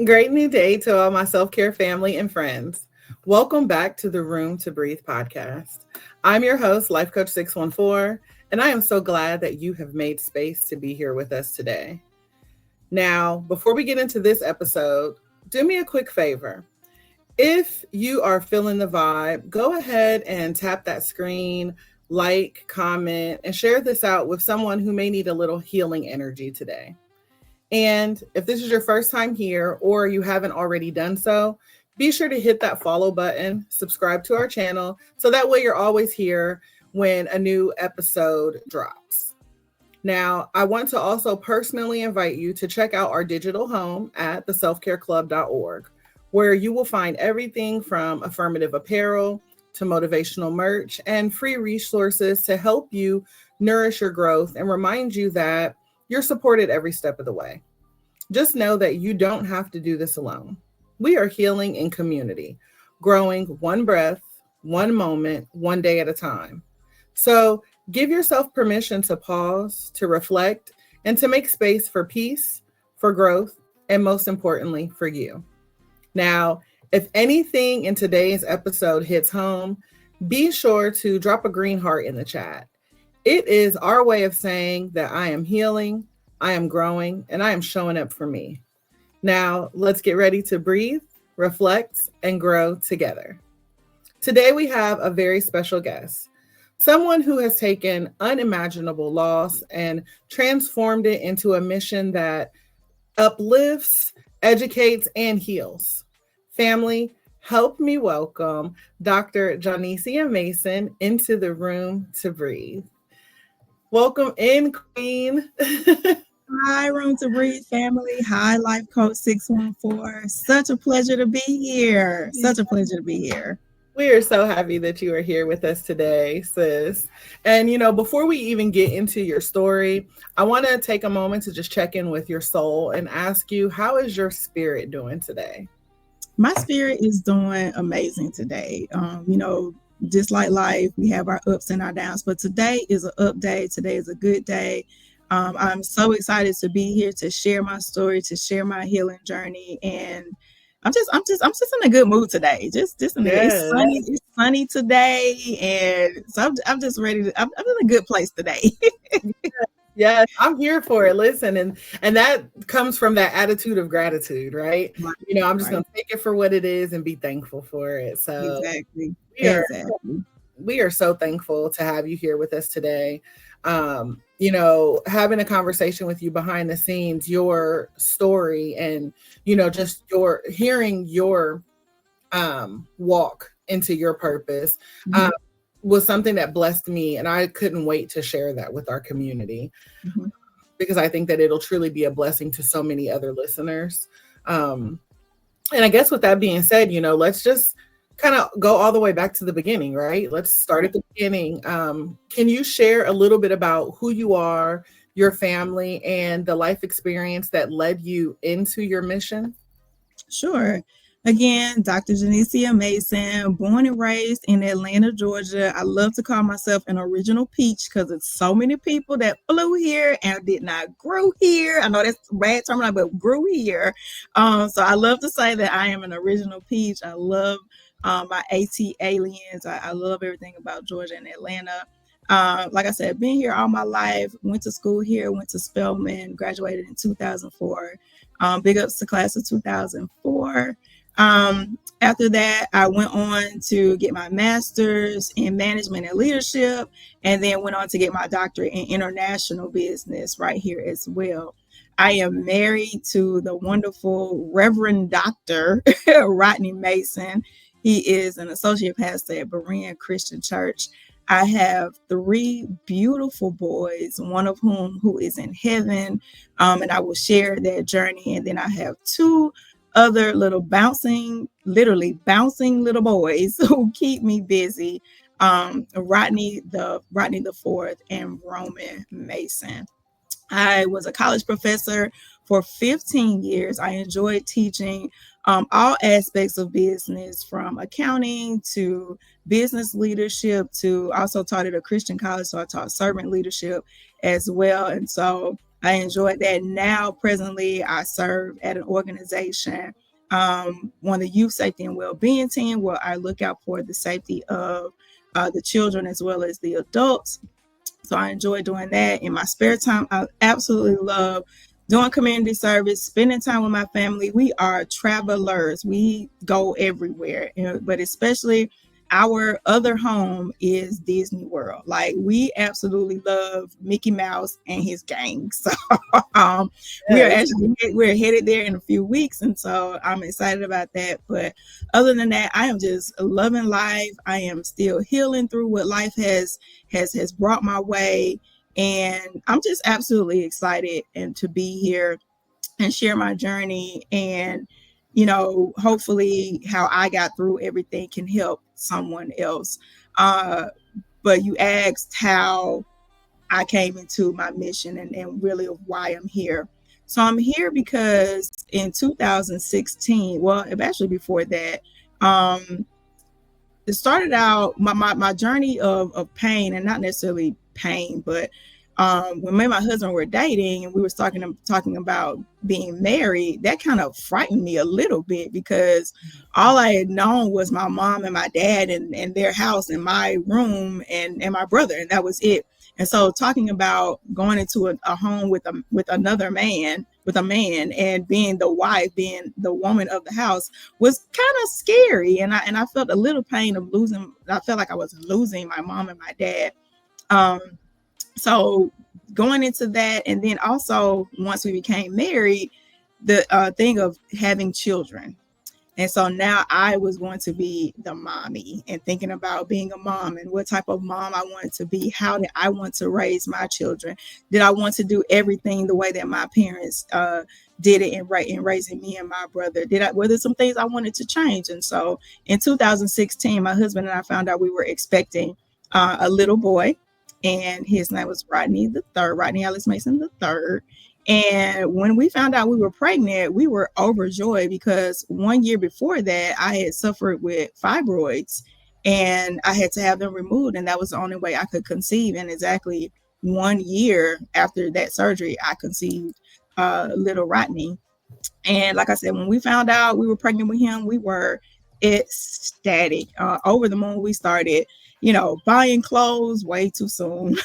Great new day to all my self-care family and friends. Welcome back to the Room to Breathe podcast. I'm your host, Life Coach 614, and I am so glad that you have made space to be here with us today. Now, before we get into this episode, do me a quick favor. If you are feeling the vibe, go ahead and tap that screen, like, comment, and share this out with someone who may need a little healing energy today. And if this is your first time here or you haven't already done so, be sure to hit that follow button, subscribe to our channel, so that way you're always here when a new episode drops. Now, I want to also personally invite you to check out our digital home at theselfcareclub.org, where you will find everything from affirmative apparel to motivational merch and free resources to help you nourish your growth and remind you that you're supported every step of the way. Just know that you don't have to do this alone. We are healing in community, growing one breath, one moment, one day at a time. So give yourself permission to pause, to reflect, and to make space for peace, for growth, and most importantly, for you. Now, if anything in today's episode hits home, be sure to drop a green heart in the chat. It is our way of saying that I am healing, I am growing, and I am showing up for me. Now, let's get ready to breathe, reflect, and grow together. Today, we have a very special guest, someone who has taken unimaginable loss and transformed it into a mission that uplifts, educates, and heals. Family, help me welcome Dr. Johnecia Mason into the Room to Breathe. Welcome in, Queen. Hi, Room to Breathe family. Hi, Life Coach 614. Such a pleasure to be here. We are so happy that you are here with us today, sis. And, before we even get into your story, I want to take a moment to just check in with your soul and ask you, how is your spirit doing today? My spirit is doing amazing today. Just like life, we have our ups and our downs, but today is an up day. Today is a good day. I'm so excited to be here to share my story, to share my healing journey, and I'm just in a good mood today. Just in it's sunny today, and so I'm just ready. I'm in a good place today. Yes, I'm here for it. Listen, and that comes from that attitude of gratitude, right? I'm just going to take it for what it is and be thankful for it. So exactly. We are so thankful to have you here with us today. Having a conversation with you behind the scenes, your story, and just hearing your walk into your purpose. Was something that blessed me, and I couldn't wait to share that with our community because I think that it'll truly be a blessing to so many other listeners. And I guess with that being said, let's just kind of go all the way back to the beginning, right? Let's start at the beginning. Can you share a little bit about who you are, your family, and the life experience that led you into your mission? Sure. Again, Dr. Johnecia Mason, born and raised in Atlanta, Georgia. I love to call myself an original peach because it's so many people that flew here and did not grow here. I know that's a bad term, but grew here. So I love to say that I am an original peach. I love my AT aliens. I love everything about Georgia and Atlanta. Like I said, been here all my life, went to school here, went to Spelman, graduated in 2004. Big ups to class of 2004. After that, I went on to get my master's in management and leadership, and then went on to get my doctorate in international business right here as well. I am married to the wonderful Reverend Dr. Rodney Mason. He is an associate pastor at Berean Christian Church. I have 3 beautiful boys, one of who is in heaven, and I will share their journey. And then I have 2 other literally bouncing little boys who keep me busy. Rodney the fourth and Roman Mason. I was a college professor for 15 years. I enjoyed teaching all aspects of business, from accounting to business leadership, to also taught at a Christian college. So I taught servant leadership as well. And so I enjoyed that. Now, presently, I serve at an organization, one of the youth safety and well-being team, where I look out for the safety of the children as well as the adults. So I enjoy doing that in my spare time. I absolutely love doing community service, spending time with my family. We are travelers. We go everywhere, but especially our other home is Disney World. Like, we absolutely love Mickey Mouse and his gang. So um, we're headed there in a few weeks, and so I'm excited about that. But other than that, I am just loving life. I am still healing through what life has brought my way, and I'm just absolutely excited and to be here and share my journey, and hopefully how I got through everything can help someone else. But you asked how I came into my mission and really of why I'm here. So I'm here because in 2016, well, actually before that, it started out my journey of pain, and not necessarily pain, but when me and my husband were dating and we were talking about being married, that kind of frightened me a little bit, because all I had known was my mom and my dad and their house and my room and my brother, and that was it. And so talking about going into a home with another man, with a man, and being the wife, being the woman of the house, was kind of scary. And I felt a little pain of losing. I felt like I was losing my mom and my dad. So going into that, and then also once we became married, the thing of having children. And so now I was going to be the mommy, and thinking about being a mom and what type of mom I wanted to be. How did I want to raise my children? Did I want to do everything the way that my parents did it in raising me and my brother? Were there some things I wanted to change? And so in 2016, my husband and I found out we were expecting a little boy, and his name was Rodney Alice Mason III. And when we found out we were pregnant, we were overjoyed, because 1 year before that, I had suffered with fibroids and I had to have them removed. And that was the only way I could conceive. And exactly 1 year after that surgery, I conceived little Rodney. And like I said, when we found out we were pregnant with him, we were ecstatic, over the moon. We started, buying clothes way too soon,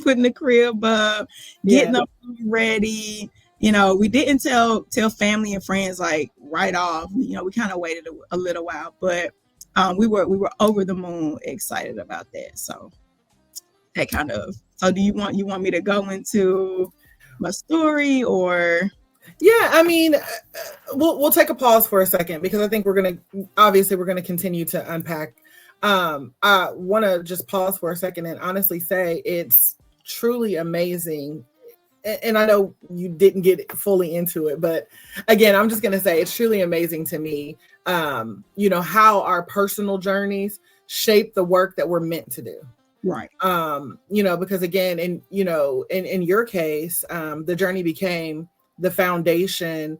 putting the crib up, getting them ready. We didn't tell family and friends like right off. We kind of waited a little while, but we were over the moon excited about that. So that kind of. So do you want me to go into my story, or? Yeah, I mean, we'll take a pause for a second, because I think we're going to continue to unpack. I want to just pause for a second and honestly say it's truly amazing. And I know you didn't get fully into it, but again, I'm just going to say it's truly amazing to me, how our personal journeys shape the work that we're meant to do. Right. Because again, in your case, the journey became the foundation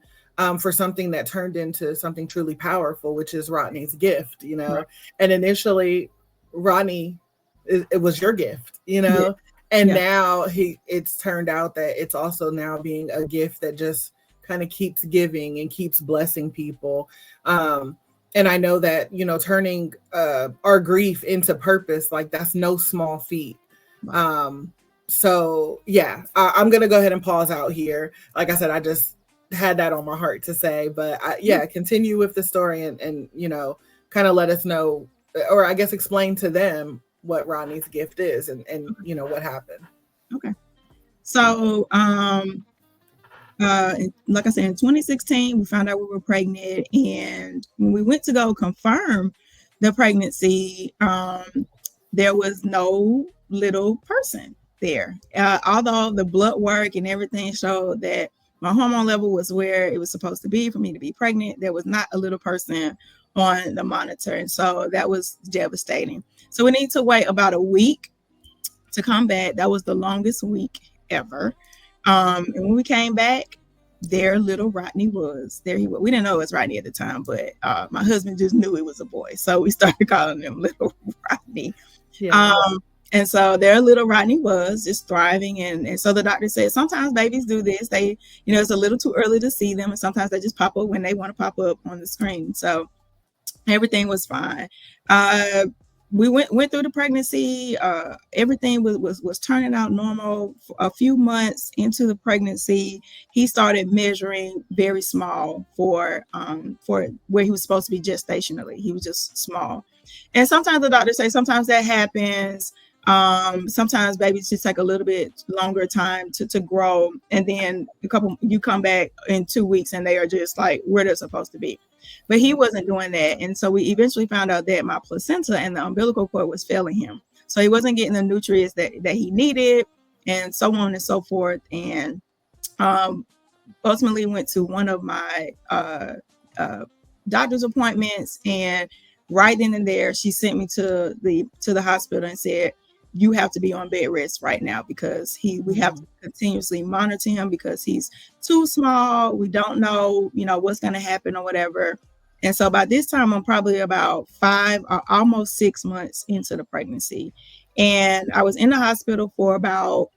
for something that turned into something truly powerful, which is Rodney's gift, right. And initially Rodney, it was your gift, and now it's turned out that it's also now being a gift that just kind of keeps giving and keeps blessing people. And I know that, turning our grief into purpose, like that's no small feat. So yeah, I'm going to go ahead and pause out here. Like I said, I just had that on my heart to say, but continue with the story and kind of let us know, or I guess explain to them what Rodney's gift is and what happened. Okay. So, like I said, in 2016, we found out we were pregnant, and when we went to go confirm the pregnancy, there was no little person there. Although the blood work and everything showed that my hormone level was where it was supposed to be for me to be pregnant, there was not a little person on the monitor. And so that was devastating. So we need to wait about a week to come back. That was the longest week ever. And when we came back, there little Rodney was. There he was. We didn't know it was Rodney at the time, but my husband just knew it was a boy. So we started calling him little Rodney. Yeah. And so their little Rodney was just thriving. And so the doctor said, sometimes babies do this. They, it's a little too early to see them. And sometimes they just pop up when they want to pop up on the screen. So everything was fine. Uh, we went through the pregnancy. Everything was turning out normal. A few months into the pregnancy, he started measuring very small for where he was supposed to be gestationally. He was just small. And sometimes the doctors say sometimes that happens. Sometimes babies just take a little bit longer time to grow, and then you come back in 2 weeks and they are just like where they're supposed to be. But he wasn't doing that. And so we eventually found out that my placenta and the umbilical cord was failing him. So he wasn't getting the nutrients that he needed, and so on and so forth. And ultimately went to one of my doctor's appointments, and right then and there, she sent me to the hospital and said, you have to be on bed rest right now because we have to continuously monitor him because he's too small. We don't know, what's going to happen or whatever. And so by this time, I'm probably about 5 or almost 6 months into the pregnancy. And I was in the hospital for about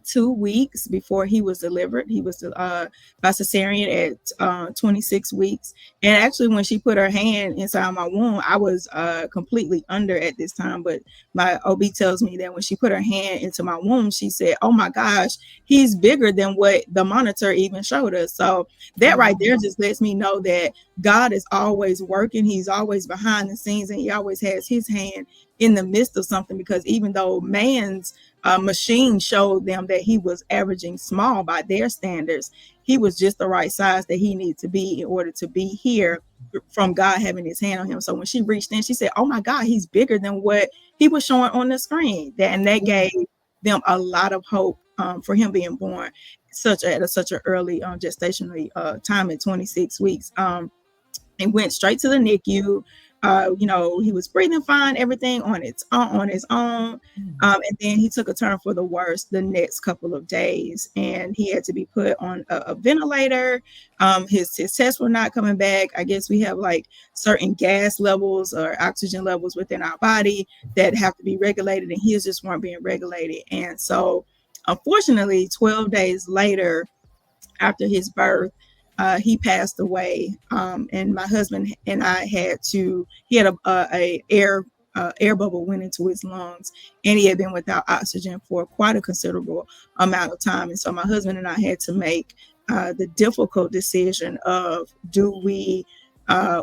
2 weeks before he was delivered. He was by cesarean at 26 weeks. And actually, when she put her hand inside my womb, I was completely under at this time. But my OB tells me that when she put her hand into my womb, she said, oh my gosh, he's bigger than what the monitor even showed us. So that right there just lets me know that God is always working. He's always behind the scenes, and he always has his hand in the midst of something, because even though man's machine showed them that he was averaging small by their standards, he was just the right size that he needed to be in order to be here from God having his hand on him. So when she reached in, she said, oh my God, he's bigger than what he was showing on the screen. And that gave them a lot of hope for him being born at such an early gestational time at 26 weeks. And went straight to the NICU. He was breathing fine, everything on his own. And then he took a turn for the worse the next couple of days, and he had to be put on a ventilator. His tests were not coming back. I guess we have like certain gas levels or oxygen levels within our body that have to be regulated, and his just weren't being regulated. And so, unfortunately, 12 days later, after his birth, he passed away, and my husband and I he had a air bubble went into his lungs, and he had been without oxygen for quite a considerable amount of time. And so my husband and I had to make the difficult decision of, do we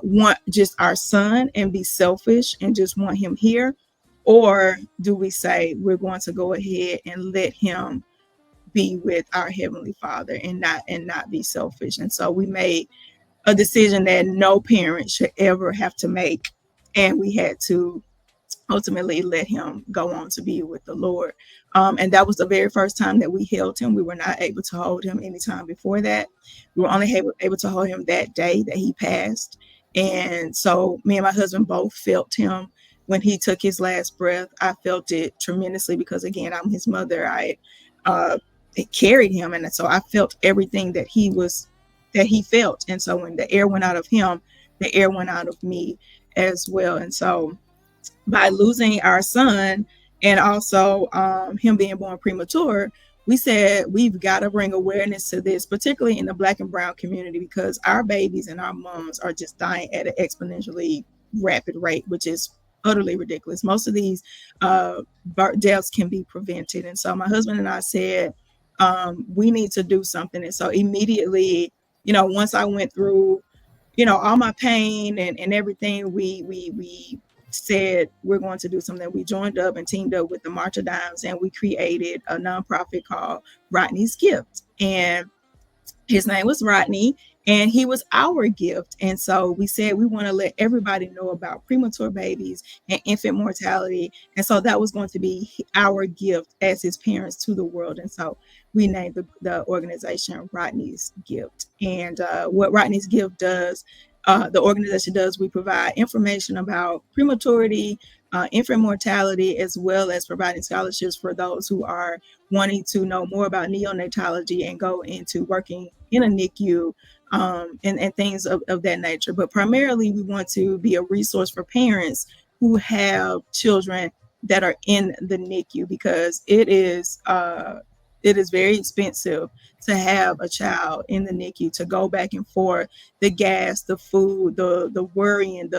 want just our son and be selfish and just want him here, or do we say we're going to go ahead and let him be with our Heavenly Father and not be selfish? And so we made a decision that no parent should ever have to make, and we had to ultimately let him go on to be with the Lord. And that was the very first time that we held him. We were not able to hold him any time before that. We were only able to hold him that day that he passed. And so me and my husband both felt him when he took his last breath. I felt it tremendously because, again, I'm his mother. It carried him, and so I felt everything that he felt. And so when the air went out of him, the air went out of me as well. And so by losing our son, and also him being born premature, we said we've got to bring awareness to this, particularly in the Black and brown community, because our babies and our moms are just dying at an exponentially rapid rate, which is utterly ridiculous. Most of these birth deaths can be prevented. And so my husband and I said, we need to do something. And so immediately, once I went through, all my pain and everything, we said we're going to do something. We joined up and teamed up with the March of Dimes, and we created a nonprofit called Rodney's Gift. And his name was Rodney, and he was our gift. And so we said we want to let everybody know about premature babies and infant mortality. And so that was going to be our gift as his parents to the world. And so we named the organization Rodney's Gift. And what Rodney's Gift does, the organization does, we provide information about prematurity, infant mortality, as well as providing scholarships for those who are wanting to know more about neonatology and go into working in a NICU and things of that nature. But primarily, we want to be a resource for parents who have children that are in the NICU, because it is very expensive to have a child in the NICU, to go back and forth, the gas, the food, the worrying,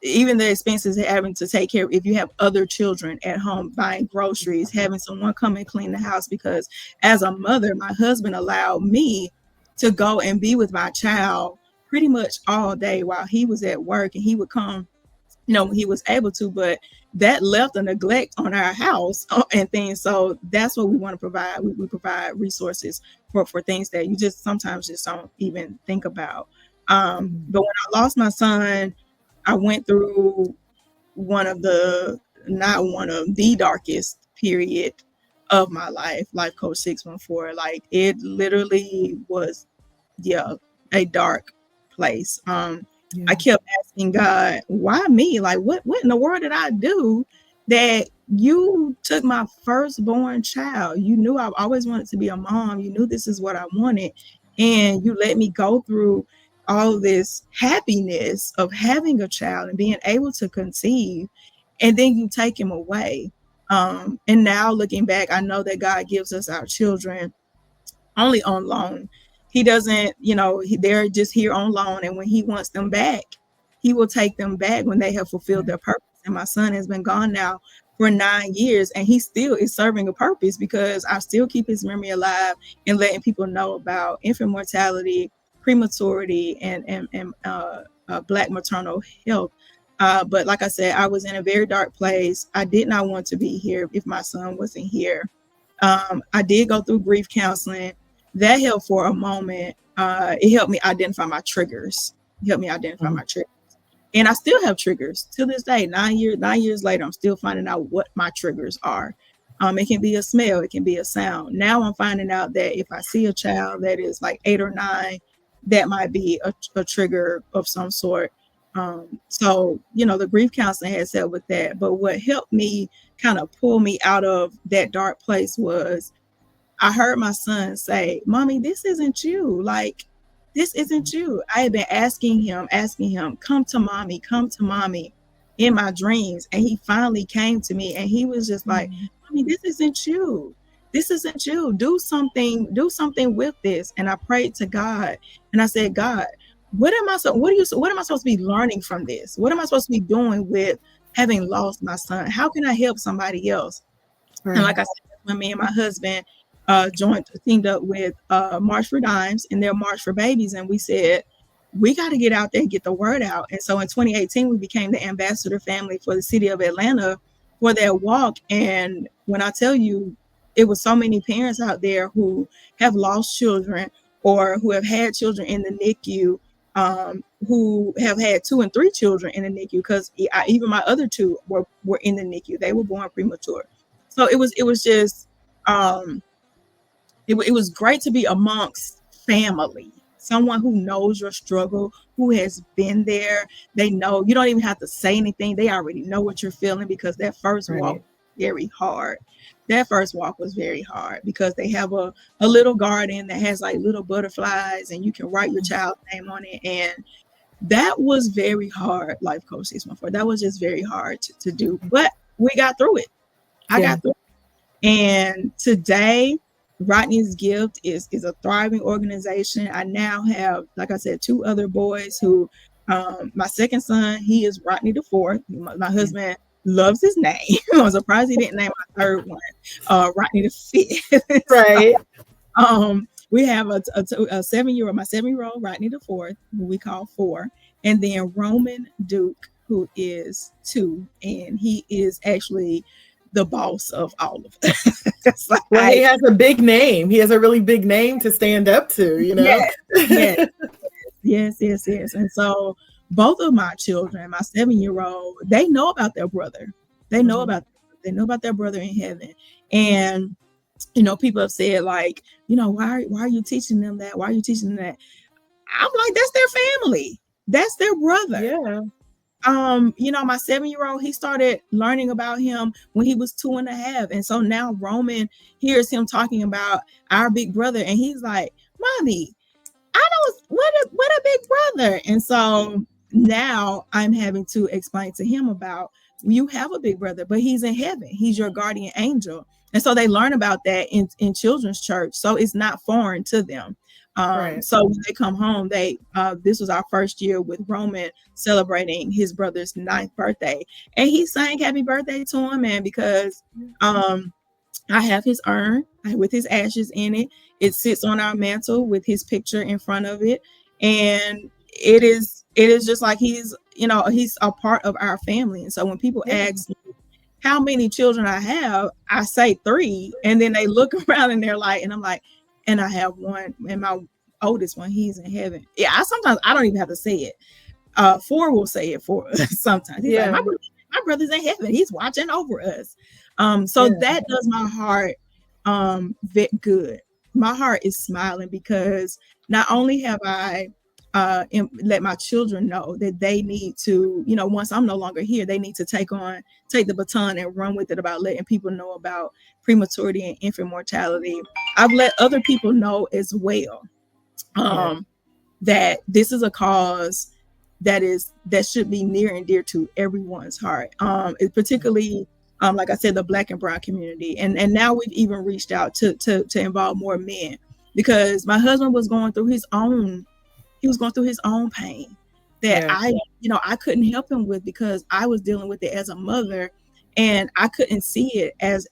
even the expenses of having to take care of, if you have other children at home, buying groceries, having someone come and clean the house. Because as a mother, my husband allowed me to go and be with my child pretty much all day while he was at work, and he would come, when he was able to, but that left a neglect on our house and things. So that's what we want to provide. We provide resources for things that you just sometimes just don't even think about. But when I lost my son, I went through not one of the darkest period of my life coach 614. Like, it literally was, a dark place. I kept asking God, why me? Like, what in the world did I do that you took my firstborn child? You knew I always wanted to be a mom. You knew this is what I wanted. And you let me go through all this happiness of having a child and being able to conceive, and then you take him away. And now looking back, I know that God gives us our children only on loan. He doesn't, they're just here on loan. And when he wants them back, he will take them back when they have fulfilled their purpose. And my son has been gone now for 9 years, and he still is serving a purpose, because I still keep his memory alive and letting people know about infant mortality, prematurity, and Black maternal health. But like I said, I was in a very dark place. I did not want to be here if my son wasn't here. I did go through grief counseling. That helped for a moment. It helped me identify my triggers. And I still have triggers to this day. 9 years later, I'm still finding out what my triggers are. It can be a smell, it can be a sound. Now I'm finding out that if I see a child that is like 8 or 9, that might be a trigger of some sort. So, the grief counseling has helped with that. But what helped me kind of pull me out of that dark place was, I heard my son say, "Mommy, this isn't you. Like, this isn't you." I had been asking him, come to mommy in my dreams. And he finally came to me, and he was just like, "Mommy, this isn't you. This isn't you. Do something with this." And I prayed to God, and I said, "God, what am I supposed to be learning from this? What am I supposed to be doing with having lost my son? How can I help somebody else?" Right. And like I said, when me and my husband teamed up with March for Dimes and their March for Babies, and we said, we got to get out there and get the word out. And so in 2018, we became the ambassador family for the city of Atlanta for that walk. And when I tell you, it was so many parents out there who have lost children or who have had children in the NICU, who have had 2 and 3 children in the NICU, because even my other 2 were in the NICU. They were born premature. So it was just, it was great to be amongst family, someone who knows your struggle, who has been there. They know you don't even have to say anything. They already know what you're feeling, because that first walk was very hard. That first walk was very hard because they have a little garden that has like little butterflies, and you can write your child's name on it. And that was very hard, Life Coach 614. That was just very hard to do. But we got through it. I got through it. And today, Rodney's Gift is a thriving organization. I now have, like I said, 2 other boys who, my second son, he is Rodney the 4th. My husband loves his name. I'm surprised he didn't name my third one, Rodney the 5th. Right. We have a 7-year-old, my 7-year-old Rodney the 4th, who we call 4, and then Roman Duke, who is 2, and he is actually the boss of all of us. Well, he has a big name. He has a really big name to stand up to, Yes. And so both of my children, my 7-year-old, they know about their brother. They know about their brother in heaven. And people have said, like, why are you teaching them that? Why are you teaching them that? I'm like, that's their family. That's their brother. Yeah. My 7-year-old, he started learning about him when he was 2.5. And so now Roman hears him talking about our big brother, and he's like, "Mommy, I know what a big brother." And so now I'm having to explain to him about, you have a big brother, but he's in heaven. He's your guardian angel. And so they learn about that in children's church. So it's not foreign to them. Right. So when they come home, this was our first year with Roman celebrating his brother's 9th birthday. And he sang happy birthday to him, man, because I have his urn with his ashes in it. It sits on our mantle with his picture in front of it. And it is just like he's a part of our family. And so when people ask me how many children I have, I say 3, and then they look around and they're like, and I'm like, and I have one, and my oldest one, he's in heaven. Yeah, sometimes I don't even have to say it. 4 will say it for us sometimes. He's like, my brother's in heaven. He's watching over us. So that does my heart good. My heart is smiling because not only have I let my children know that they need to, once I'm no longer here, they need to take the baton and run with it about letting people know about prematurity and infant mortality. I've let other people know as well that this is a cause that should be near and dear to everyone's heart. Particularly, like I said, the Black and Brown community, and now we've even reached out to involve more men, because my husband was going through his own pain that I couldn't help him with, because I was dealing with it as a mother, and I couldn't see it as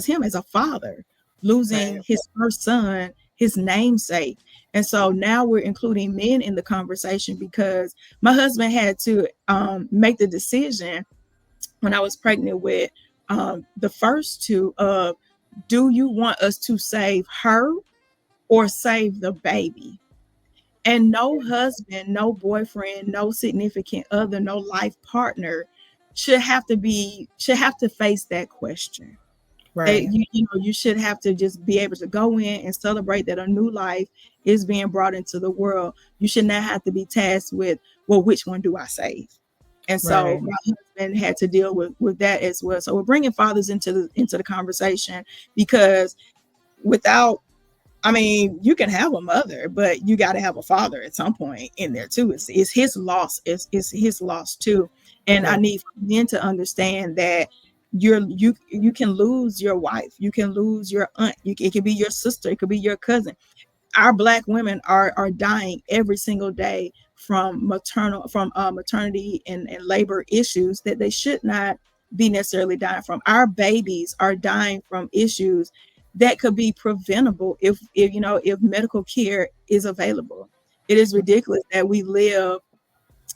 him as a father losing his first son, his namesake. And so now we're including men in the conversation, because my husband had to make the decision when I was pregnant with the first 2 of, do you want us to save her or save the baby? And no husband, no boyfriend, no significant other, no life partner should have to face that question. Right. You should have to just be able to go in and celebrate that a new life is being brought into the world. You should not have to be tasked with, well, which one do I save? And so my husband had to deal with that as well. So we're bringing fathers into the conversation, because you can have a mother, but you got to have a father at some point in there too. It's his loss. It's his loss too. And I need men to understand that you can lose your wife, you can lose your aunt, it could be your sister, it could be your cousin. Our Black women are dying every single day from maternity and labor issues that they should not be necessarily dying from. Our babies are dying from issues that could be preventable if medical care is available. It is ridiculous that we live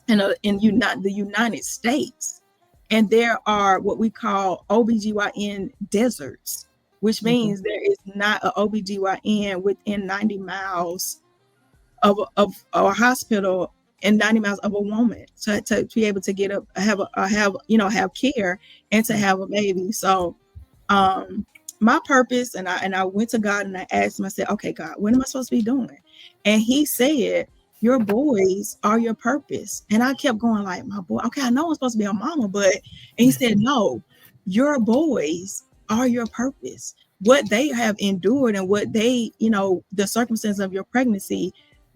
in the United States, and there are what we call OBGYN deserts, which means there is not an OBGYN within 90 miles of a hospital and 90 miles of a woman to be able to have care and to have a baby. So my purpose, and I went to God and I asked him, I said, okay, God, what am I supposed to be doing? And he said, your boys are your purpose. And I kept going like, my boy, okay, I know I'm supposed to be a mama, and he said, no, your boys are your purpose. What they have endured and what they, the circumstance of your pregnancy,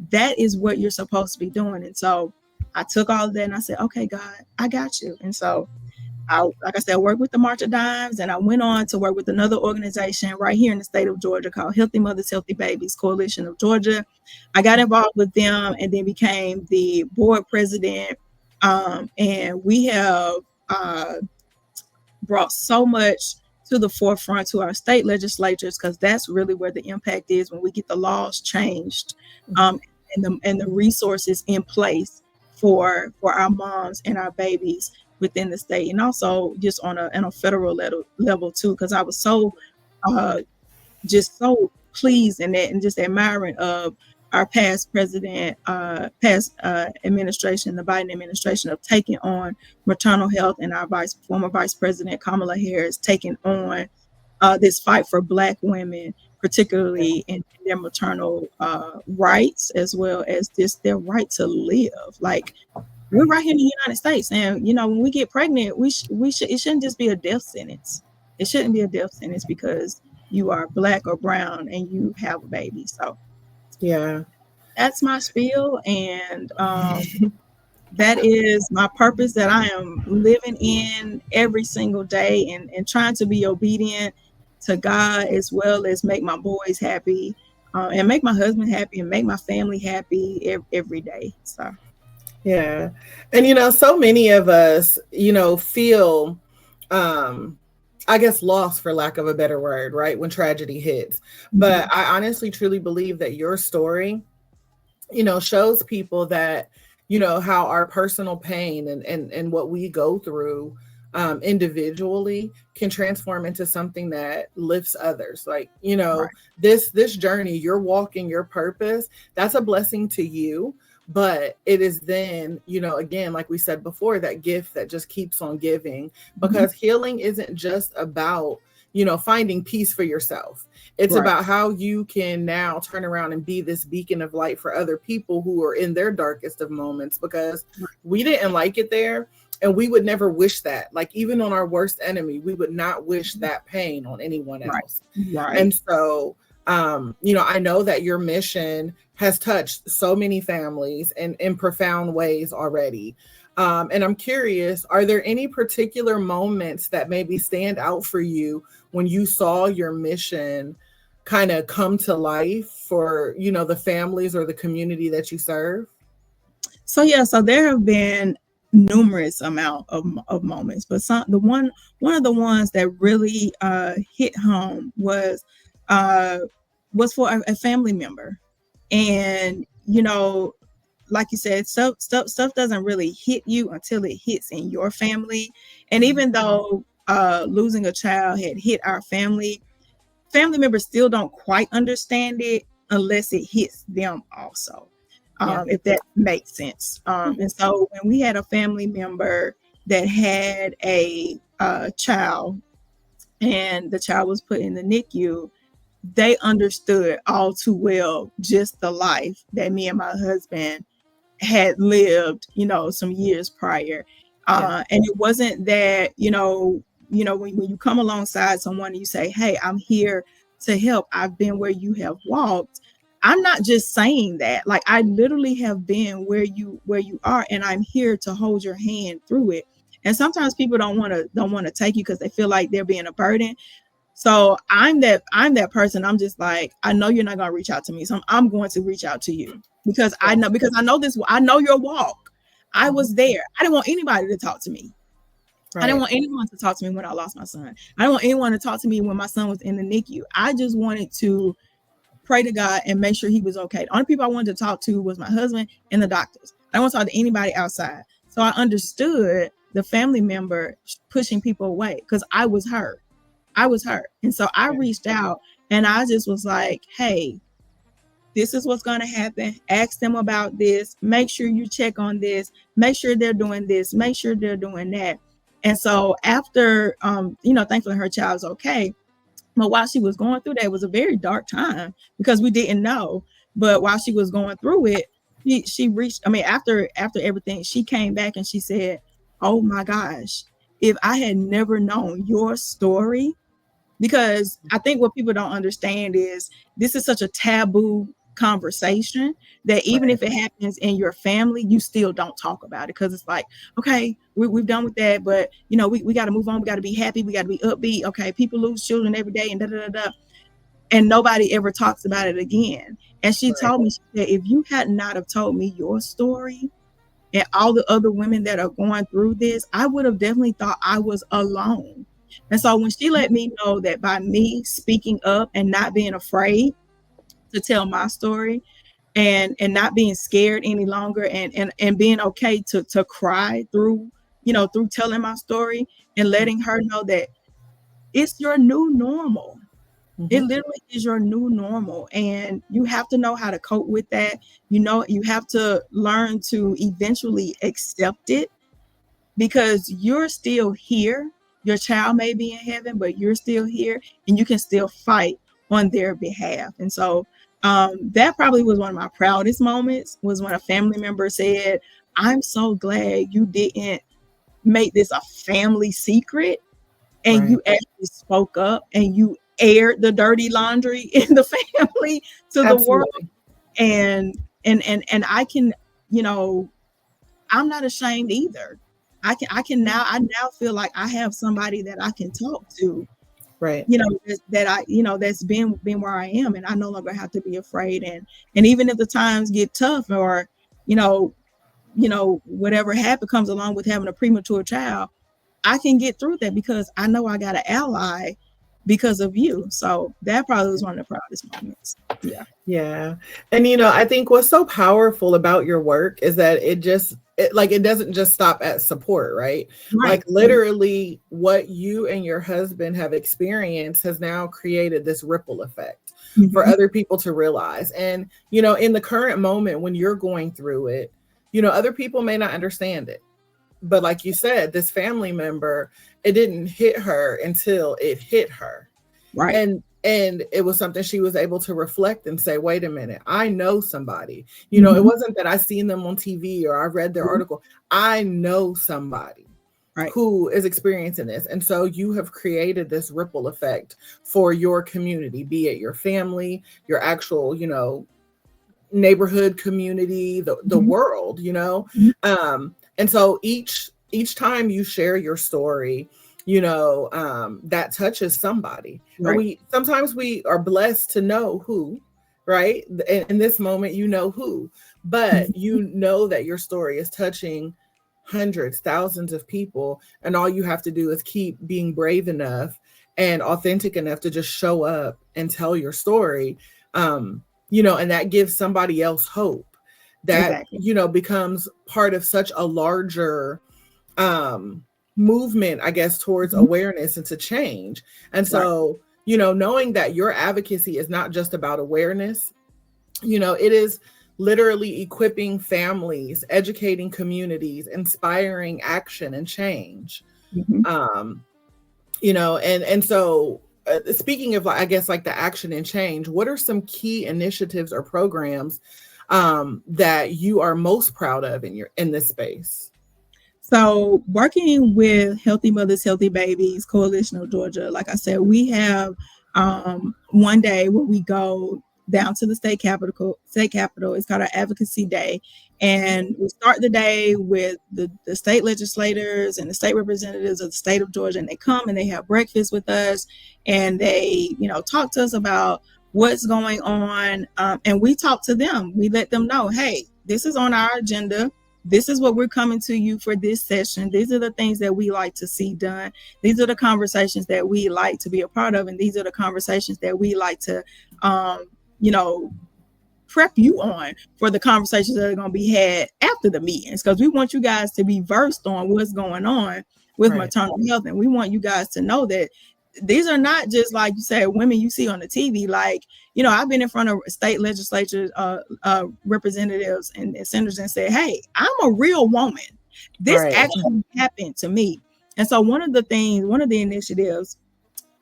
that is what you're supposed to be doing. And so I took all of that and I said, okay, God, I got you. And so like I said, I worked with the March of Dimes, and I went on to work with another organization right here in the state of Georgia called Healthy Mothers, Healthy Babies Coalition of Georgia. I got involved with them and then became the board president. And we have brought so much to the forefront to our state legislatures, because that's really where the impact is when we get the laws changed and the resources in place for our moms and our babies within the state, and also just on a federal level too, because I was so just so pleased in that and just admiring of our past president, administration, the Biden administration, of taking on maternal health, and our former vice president Kamala Harris taking on this fight for Black women, particularly in their maternal rights, as well as just their right to live. Like, we're right here in the United States, and when we get pregnant, we should it shouldn't just be a death sentence. It shouldn't be a death sentence because you are Black or brown and you have a baby. So yeah, that's my spiel. And that is my purpose that I am living in every single day, and trying to be obedient to God, as well as make my boys happy, and make my husband happy, and make my family happy every day. So Yeah. And so many of us, feel I guess lost, for lack of a better word, right? When tragedy hits. But I honestly truly believe that your story, shows people that, how our personal pain and what we go through individually can transform into something that lifts others. Like, right, this journey, you're walking your purpose, that's a blessing to you. But it is then, again, like we said before, that gift that just keeps on giving, because healing isn't just about, finding peace for yourself. It's right, about how you can now turn around and be this beacon of light for other people who are in their darkest of moments, because we didn't like it there. And we would never wish that. Like, even on our worst enemy, we would not wish that pain on anyone right, else. right. And so, I know that your mission has touched so many families in profound ways already. And I'm curious, are there any particular moments that maybe stand out for you when you saw your mission kind of come to life for, the families or the community that you serve? So yeah, so there have been numerous amount of moments, but one of the ones that really hit home uh, was for a family member. And like you said, stuff doesn't really hit you until it hits in your family. And even though losing a child had hit our family members still don't quite understand it unless it hits them also, Yeah. if that makes sense. And so when we had a family member that had a child, and the child was put in the NICU, they understood all too well just the life that me and my husband had lived, some years prior. Yeah. And it wasn't that, when you come alongside someone and you say, hey, I'm here to help. I've been where you have walked. I'm not just saying that. Like, I literally have been where you are, and I'm here to hold your hand through it. And sometimes people don't want to take you because they feel like they're being a burden. So I'm that person. I'm just like, I know you're not going to reach out to me, so I'm going to reach out to you, because Yeah. I know this. I know your walk. I was there. I didn't want anybody to talk to me. I didn't Right. want anyone to talk to me when I lost my son. I didn't want anyone to talk to me when my son was in the NICU. I just wanted to pray to God and make sure he was okay. The only people I wanted to talk to was my husband and the doctors. I don't want to talk to anybody outside. So I understood the family member pushing people away, because I was hurt. And so I Yeah. reached out, and I just was like, hey, this is what's going to happen. Ask them about this. Make sure you check on this. Make sure they're doing this. Make sure they're doing that. And so after, thankfully her child's okay. But while she was going through that, it was a very dark time because we didn't know. But while she was going through it, she reached, after everything, she came back and she said, oh my gosh, if I had never known your story, because I think what people don't understand is this is such a taboo conversation that even Right. if it happens in your family, you still don't talk about it, because it's like, okay, we've done with that, but we got to move on. We got to be happy. We got to be upbeat. Okay, people lose children every day, and da da da da, and nobody ever talks about it again. And she Right. told me, she said, if you had not have told me your story and all the other women that are going through this, I would have definitely thought I was alone. And so when she let me know that by me speaking up and not being afraid to tell my story, and not being scared any longer, and being okay to cry through, through telling my story, and letting her know that it's your new normal. It Mm-hmm. literally is your new normal, and you have to know how to cope with that. You have to learn to eventually accept it, because you're still here. Your child may be in heaven, but you're still here, and you can still fight on their behalf. And so that probably was one of my proudest moments, was when a family member said, I'm so glad you didn't make this a family secret, and Right. you actually spoke up and you aired the dirty laundry in the family to the world. Absolutely. And I can, you know, I'm not ashamed either. I now feel like I have somebody that I can talk to, Right. that I, that's been where I am, and I no longer have to be afraid. And even if the times get tough, or, whatever happen comes along with having a premature child, I can get through that because I know I got an ally because of you. So that probably was one of the proudest moments. Yeah. Yeah. And I think what's so powerful about your work is that it doesn't just stop at support, right? Like literally what you and your husband have experienced has now created this ripple effect for other people to realize. And, in the current moment when you're going through it, other people may not understand it. But like you said, this family member, it didn't hit her until it hit her. Right. And it was something she was able to reflect and say, wait a minute, I know somebody. It wasn't that I seen them on TV or I read their article. I know somebody who is experiencing this. And so you have created this ripple effect for your community, be it your family, your actual, neighborhood community, the world, and so each time you share your story, that touches somebody. And sometimes we are blessed to know who, right? In this moment, who, but that your story is touching hundreds, thousands of people. And all you have to do is keep being brave enough and authentic enough to just show up and tell your story. And that gives somebody else hope that, becomes part of such a larger movement, I guess, towards awareness and to change. And so, knowing that your advocacy is not just about awareness, it is literally equipping families, educating communities, inspiring action and change. And so speaking of, I guess, like the action and change, what are some key initiatives or programs that you are most proud of in this space? So working with Healthy Mothers, Healthy Babies, Coalition of Georgia, like I said, we have one day where we go down to the state capitol. It's called our Advocacy Day. And we start the day with the state legislators and the state representatives of the state of Georgia. And they come and they have breakfast with us. And they, talk to us about what's going on. And we talk to them. We let them know, hey, this is on our agenda. This is what we're coming to you for this session. These are the things that we like to see done. These are the conversations that we like to be a part of. And these are the conversations that we like to, prep you on for the conversations that are going to be had after the meetings. Because we want you guys to be versed on what's going on with maternal health. And we want you guys to know that these are not just, like you said, women you see on the TV. Like, I've been in front of state legislatures, representatives and senators and said, hey, I'm a real woman. This actually happened to me. And so one of the initiatives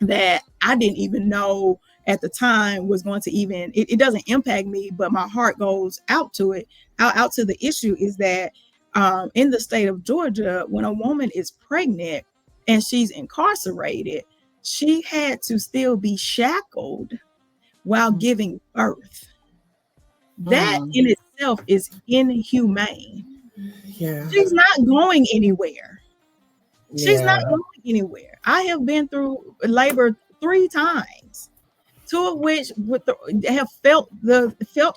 that I didn't even know at the time was going to even, it doesn't impact me, but my heart goes out to it, out to the issue, is that in the state of Georgia, when a woman is pregnant and she's incarcerated, she had to still be shackled while giving birth. That in itself is inhumane. Yeah. She's not going anywhere. She's not going anywhere. I have been through labor 3 times, 2 of which have felt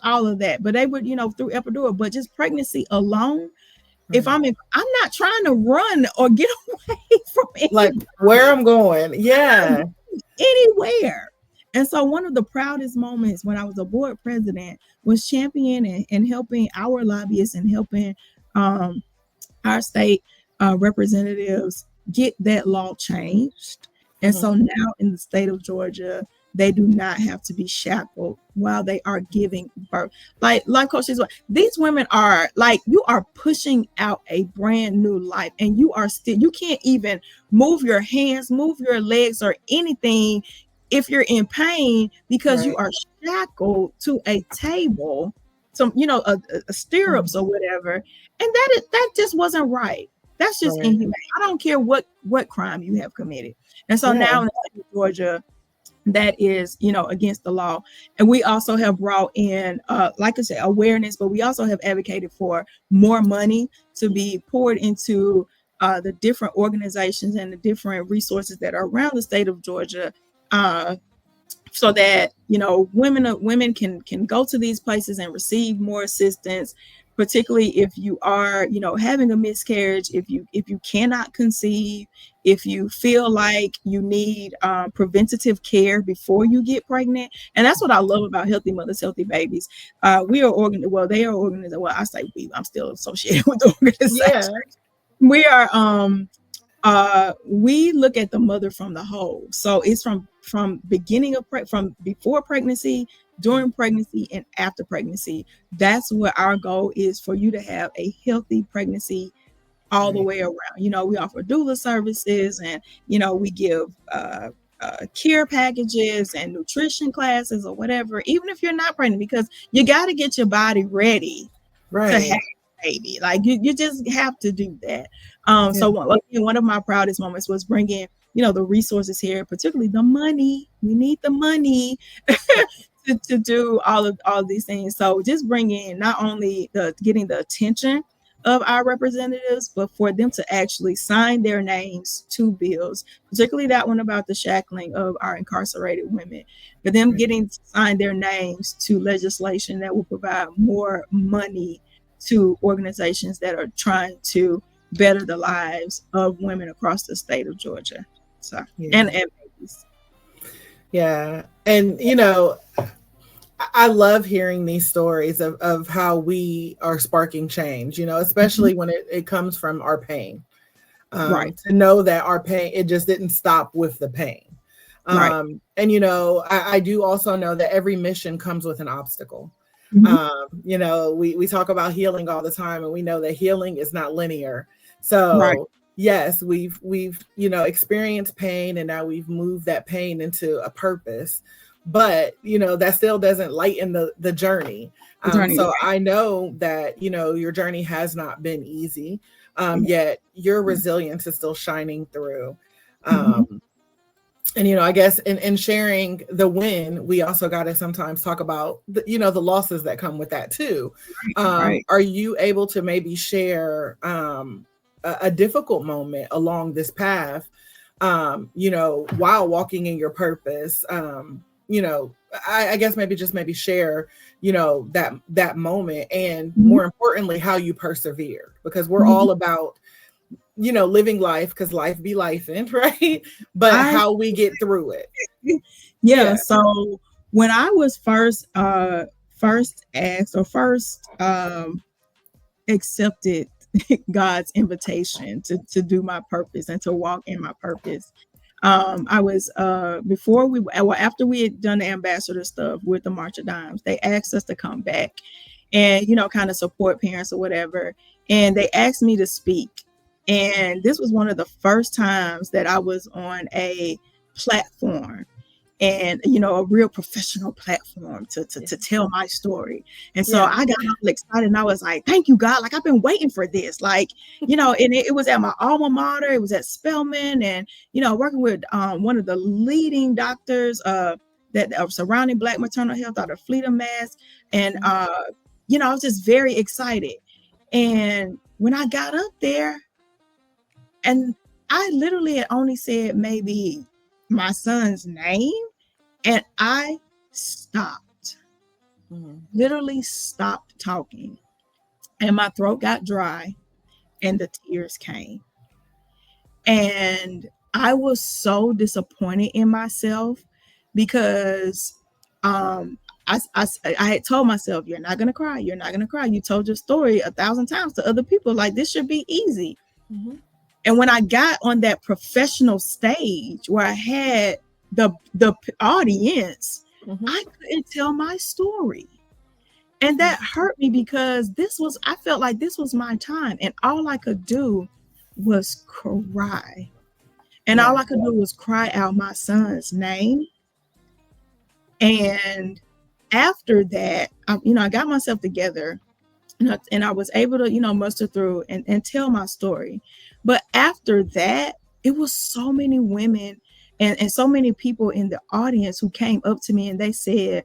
all of that, but they would, through epidural, but just pregnancy alone. If I'm not trying to run or get away from it. Like where I'm going. Yeah. Anywhere. And so one of the proudest moments when I was a board president was championing and helping our lobbyists and helping our state representatives get that law changed. And so now in the state of Georgia, they do not have to be shackled while they are giving birth. Like Coach says, these women are like, you are pushing out a brand new life, and you can't even move your hands, move your legs or anything if you're in pain, because you are shackled to a table, some, a stirrups or whatever. And that just wasn't right. That's just inhumane. I don't care what crime you have committed. And so now in the state of Georgia, that is, against the law. And we also have brought in, like I said, awareness, but we also have advocated for more money to be poured into the different organizations and the different resources that are around the state of Georgia, so that women can go to these places and receive more assistance, particularly if you are having a miscarriage, if you cannot conceive, if you feel like you need preventative care before you get pregnant. And that's what I love about Healthy Mothers Healthy Babies. We are they are organized. Well, I say I'm still associated with the organization. We are we look at the mother from the whole. So it's from beginning of from before pregnancy, during pregnancy, and after pregnancy. That's what our goal is, for you to have a healthy pregnancy all the way around. We offer doula services, and we give care packages and nutrition classes or whatever, even if you're not pregnant, because you got to get your body ready to have a baby. Like you just have to do that. So one of my proudest moments was bringing the resources here, particularly the money. We need the money to do all of these things. So just bringing not only getting the attention of our representatives, but for them to actually sign their names to bills, particularly that one about the shackling of our incarcerated women, for them getting to sign their names to legislation that will provide more money to organizations that are trying to better the lives of women across the state of Georgia. So, and babies. Yeah. And, I love hearing these stories of how we are sparking change, especially when it comes from our pain. To know that our pain, it just didn't stop with the pain. And, I do also know that every mission comes with an obstacle. We talk about healing all the time, and we know that healing is not linear. So yes, we've experienced pain, and now we've moved that pain into a purpose. But that still doesn't lighten the journey. So I know that your journey has not been easy, yet your resilience is still shining through. And I guess in sharing the win, we also got to sometimes talk about the losses that come with that too. Are you able to maybe share a difficult moment along this path, while walking in your purpose? I guess maybe share, that moment, and more importantly, how you persevere, because we're all about, living life, because life be lifing, right? But how we get through it. So when I was first asked, or first accepted God's invitation to do my purpose and to walk in my purpose, I was after we had done the ambassador stuff with the March of Dimes, they asked us to come back and kind of support parents or whatever, and they asked me to speak. And this was one of the first times that I was on a platform, and a real professional platform to tell my story. And so I got all excited, and I was like, thank you, God, like I've been waiting for this, like and it was at my alma mater. It was at Spelman, and working with one of the leading doctors that are surrounding Black maternal health out of Freedom, Mass. And I was just very excited. And when I got up there, and I literally had only said maybe my son's name, and I stopped, literally stopped talking, and my throat got dry, and the tears came. And I was so disappointed in myself, because I had told myself, you're not going to cry. You're not going to cry. You told your story 1,000 times to other people. Like, this should be easy. And when I got on that professional stage where I had the audience, I couldn't tell my story. And that hurt me, because I felt like this was my time, and all I could do was cry. And all I could do was cry out my son's name. And after that, I got myself together, and I was able to, muster through and tell my story. But after that, it was so many women And so many people in the audience who came up to me and they said,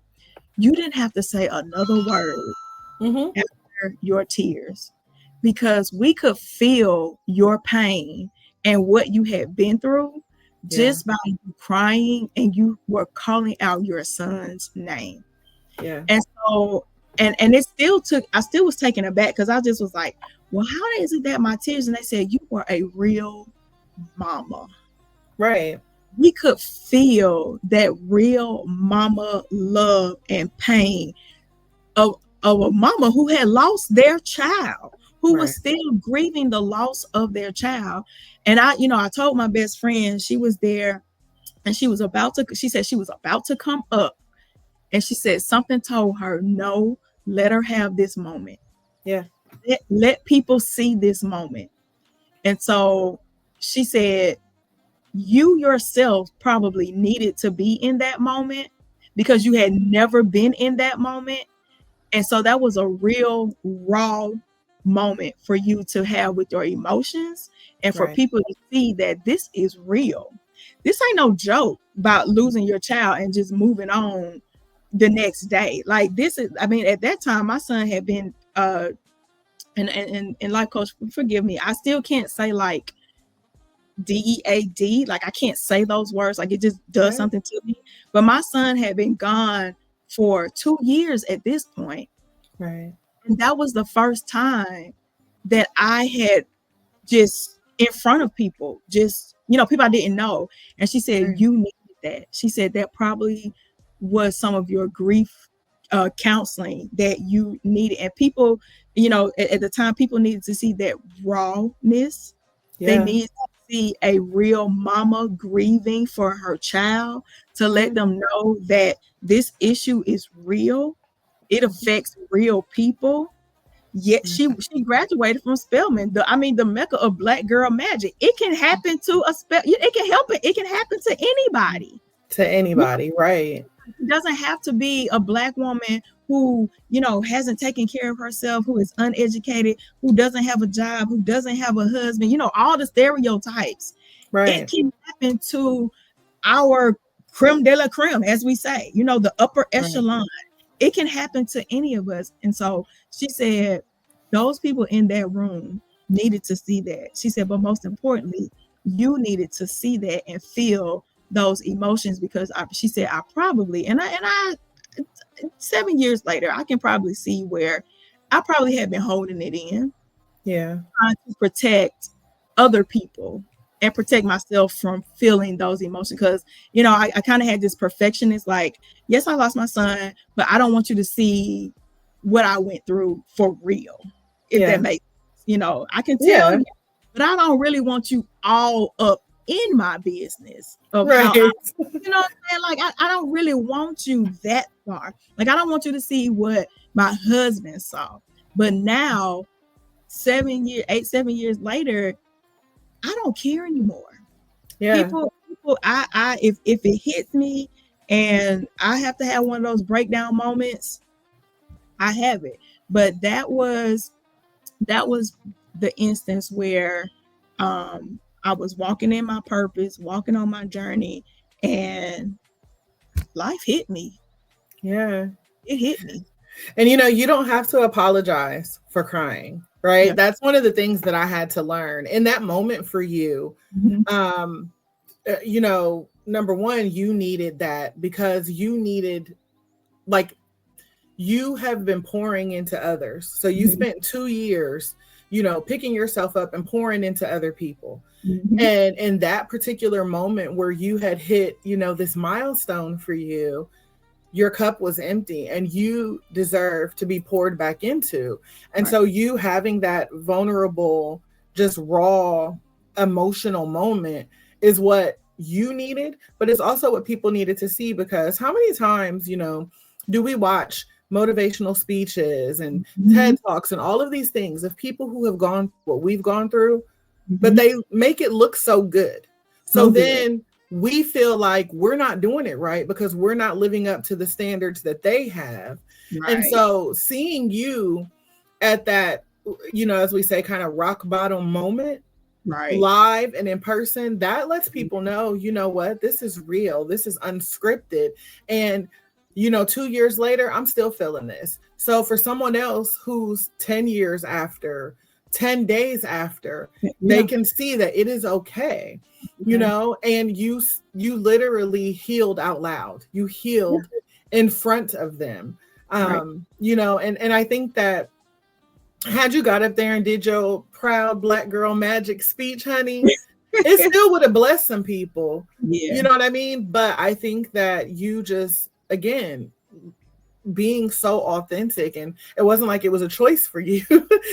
you didn't have to say another word after your tears, because we could feel your pain and what you had been through just by you crying, and you were calling out your son's name. Yeah. And so, and it still took, I still was taken aback, because I just was like, well, how is it that my tears? And they said, you were a real mama. Right. We could feel that real mama love and pain of a mama who had lost their child, who was still grieving the loss of their child. And I told my best friend, she was there, and she said she was about to come up, and she said something told her, no, let her have this moment. Yeah. Let people see this moment. And so she said, you yourself probably needed to be in that moment because you had never been in that moment. And so that was a real raw moment for you to have with your emotions, and for people to see that this is real. This ain't no joke about losing your child and just moving on the next day. Like, this is, I mean, at that time, my son had been, and life coach, forgive me, I still can't say like DEAD, like I can't say those words, like it just does something to me. But my son had been gone for 2 years at this point. Right. And that was the first time that I had just in front of people, just, people I didn't know. And she said, you needed that. She said that probably was some of your grief counseling that you needed. And people, at the time, people needed to see that rawness. They needed to see a real mama grieving for her child, to let them know that this issue is real. It affects real people. Yet she graduated from Spelman, the mecca of Black girl magic. It can happen to it can help it. It can happen to anybody. To anybody, right? It doesn't have to be a Black woman who, hasn't taken care of herself, who is uneducated, who doesn't have a job, who doesn't have a husband, all the stereotypes. Right. It can happen to our creme de la creme, as we say, the upper echelon. It can happen to any of us. And so she said, those people in that room needed to see that. She said, but most importantly, you needed to see that and feel those emotions, because she said, I probably, and I 7 years later, I can probably see where I probably had been holding it in. Yeah. Trying to protect other people and protect myself from feeling those emotions. Because, I kind of had this perfectionist, like, yes, I lost my son, but I don't want you to see what I went through for real. If that makes sense. I can tell you, but I don't really want you all up in my business of how what I'm saying? Like, I don't really want you that far. Like, I don't want you to see what my husband saw. But now, 7 years later, I don't care anymore. Yeah. People, if it hits me and I have to have one of those breakdown moments, I have it. But that was the instance where I was walking in my purpose, walking on my journey, and life hit me. Yeah. It hit me. And you don't have to apologize for crying, right? Yeah. That's one of the things that I had to learn in that moment for you. Number one, you needed that, because you needed, like, you have been pouring into others. So you spent 2 years, picking yourself up and pouring into other people. And in that particular moment where you had hit, this milestone for you, your cup was empty and you deserve to be poured back into. And so you having that vulnerable, just raw emotional moment is what you needed, but it's also what people needed to see. Because how many times, do we watch motivational speeches and TED Talks and all of these things of people who have gone through what we've gone through, but they make it look so good. So then we feel like we're not doing it right because we're not living up to the standards that they have. And so seeing you at that, as we say, kind of rock bottom moment, live and in person, that lets people know, you know what, this is real, this is unscripted. And 2 years later, I'm still feeling this. So for someone else who's 10 years after, 10 days after, they can see that it is okay, and you literally healed out loud. You healed in front of them. And I think that had you got up there and did your proud Black girl magic speech, honey, it still would have blessed some people. You know what I mean? But I think that you just, again, being so authentic, and it wasn't like it was a choice for you,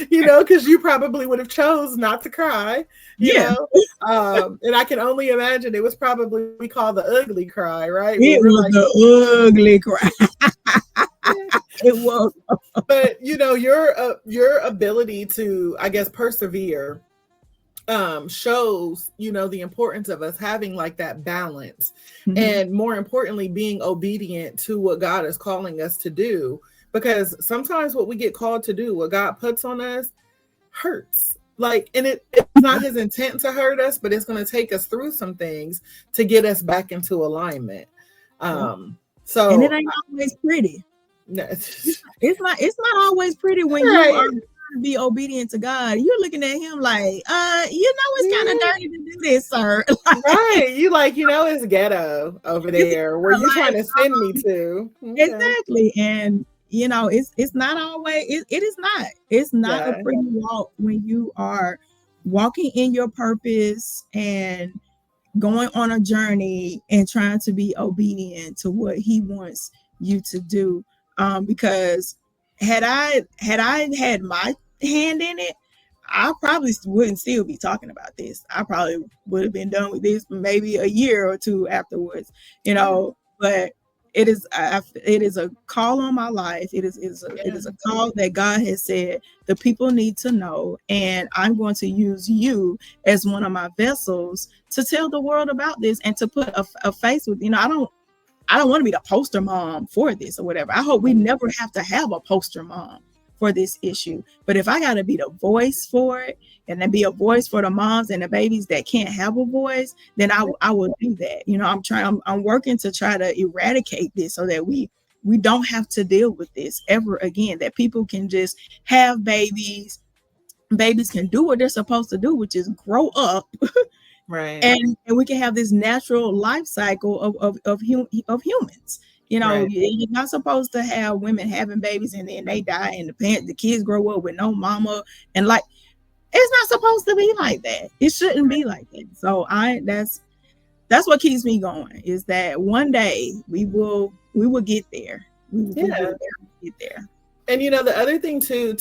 because you probably would have chose not to cry, and I can only imagine it was probably, we call the ugly cry, right? It was the ugly cry. It was. But your ability to, I guess, persevere shows, the importance of us having like that balance, and more importantly, being obedient to what God is calling us to do, because sometimes what we get called to do, what God puts on us, hurts. Like, and it's not his intent to hurt us, but it's going to take us through some things to get us back into alignment. So, and it ain't always pretty. No, it's not always pretty when you are trying to be obedient to God. You're looking at him like, it's kind of dirty to do this, sir. Right. You it's ghetto over there where you're trying to send me to. Okay. Exactly. And it's not always, it is not. It's not a pretty walk when you are walking in your purpose and going on a journey and trying to be obedient to what he wants you to do. Because had I had my hand in it, I probably wouldn't still be talking about this. I probably would have been done with this maybe a year or two afterwards, but it is a call on my life. It is a call that God has said the people need to know, and I'm going to use you as one of my vessels to tell the world about this and to put a face with, I don't want to be the poster mom for this or whatever. I hope we never have to have a poster mom for this issue. But if I got to be the voice for it, and then be a voice for the moms and the babies that can't have a voice, then I will do that. I'm working to try to eradicate this so that we don't have to deal with this ever again, that people can just have babies. Babies can do what they're supposed to do, which is grow up. Right. And we can have this natural life cycle of humans. You're not supposed to have women having babies and then they die and the kids grow up with no mama, and like, it's not supposed to be like that. It shouldn't be like that. So that's what keeps me going, is that one day we will get there. We will get there. And the other thing too,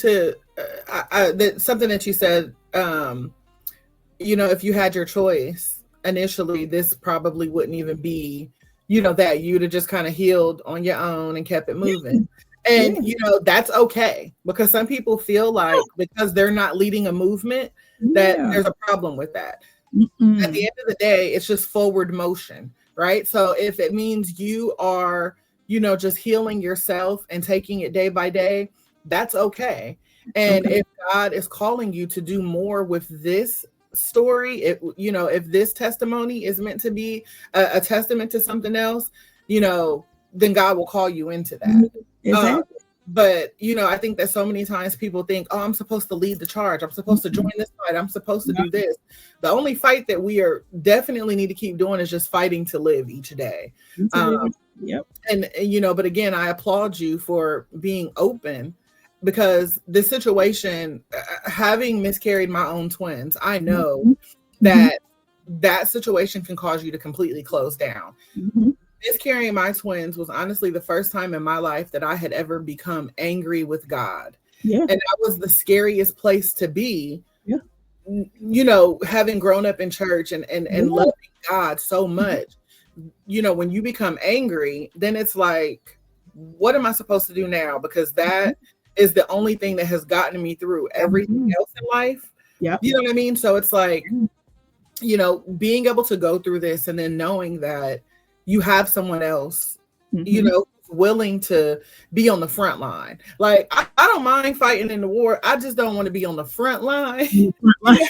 something that you said, if you had your choice initially, this probably wouldn't even be, that you'd have just kind of healed on your own and kept it moving. And, that's okay, because some people feel like because they're not leading a movement, that there's a problem with that. At the end of the day, it's just forward motion, right? So if it means you are, just healing yourself and taking it day by day, that's okay. And if God is calling you to do more with this story, if this testimony is meant to be a testament to something else, then God will call you into that. Exactly. But I think that so many times people think, I'm supposed to lead the charge, I'm supposed to join this fight, I'm supposed to do this. The only fight that we are definitely need to keep doing is just fighting to live each day. And but again, I applaud you for being open, because this situation, having miscarried my own twins, I know that situation can cause you to completely close down. Miscarrying my twins was honestly the first time in my life that I had ever become angry with God. And that was the scariest place to be, having grown up in church and loving God so much. When you become angry, then it's like, what am I supposed to do now? Because that is the only thing that has gotten me through everything else in life. You know what I mean? So it's like, being able to go through this and then knowing that you have someone else, willing to be on the front line. Like, I don't mind fighting in the war. I just don't want to be on the front line. I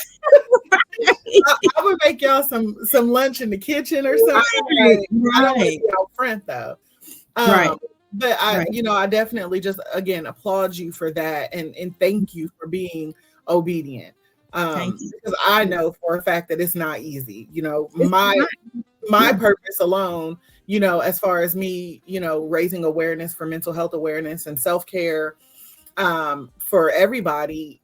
would make y'all some lunch in the kitchen or something. Like, I don't want to be out front though. But I definitely just, again, applaud you for that and thank you for being obedient. Because I know for a fact that it's not easy. My purpose alone, as far as me, raising awareness for mental health awareness and self-care for everybody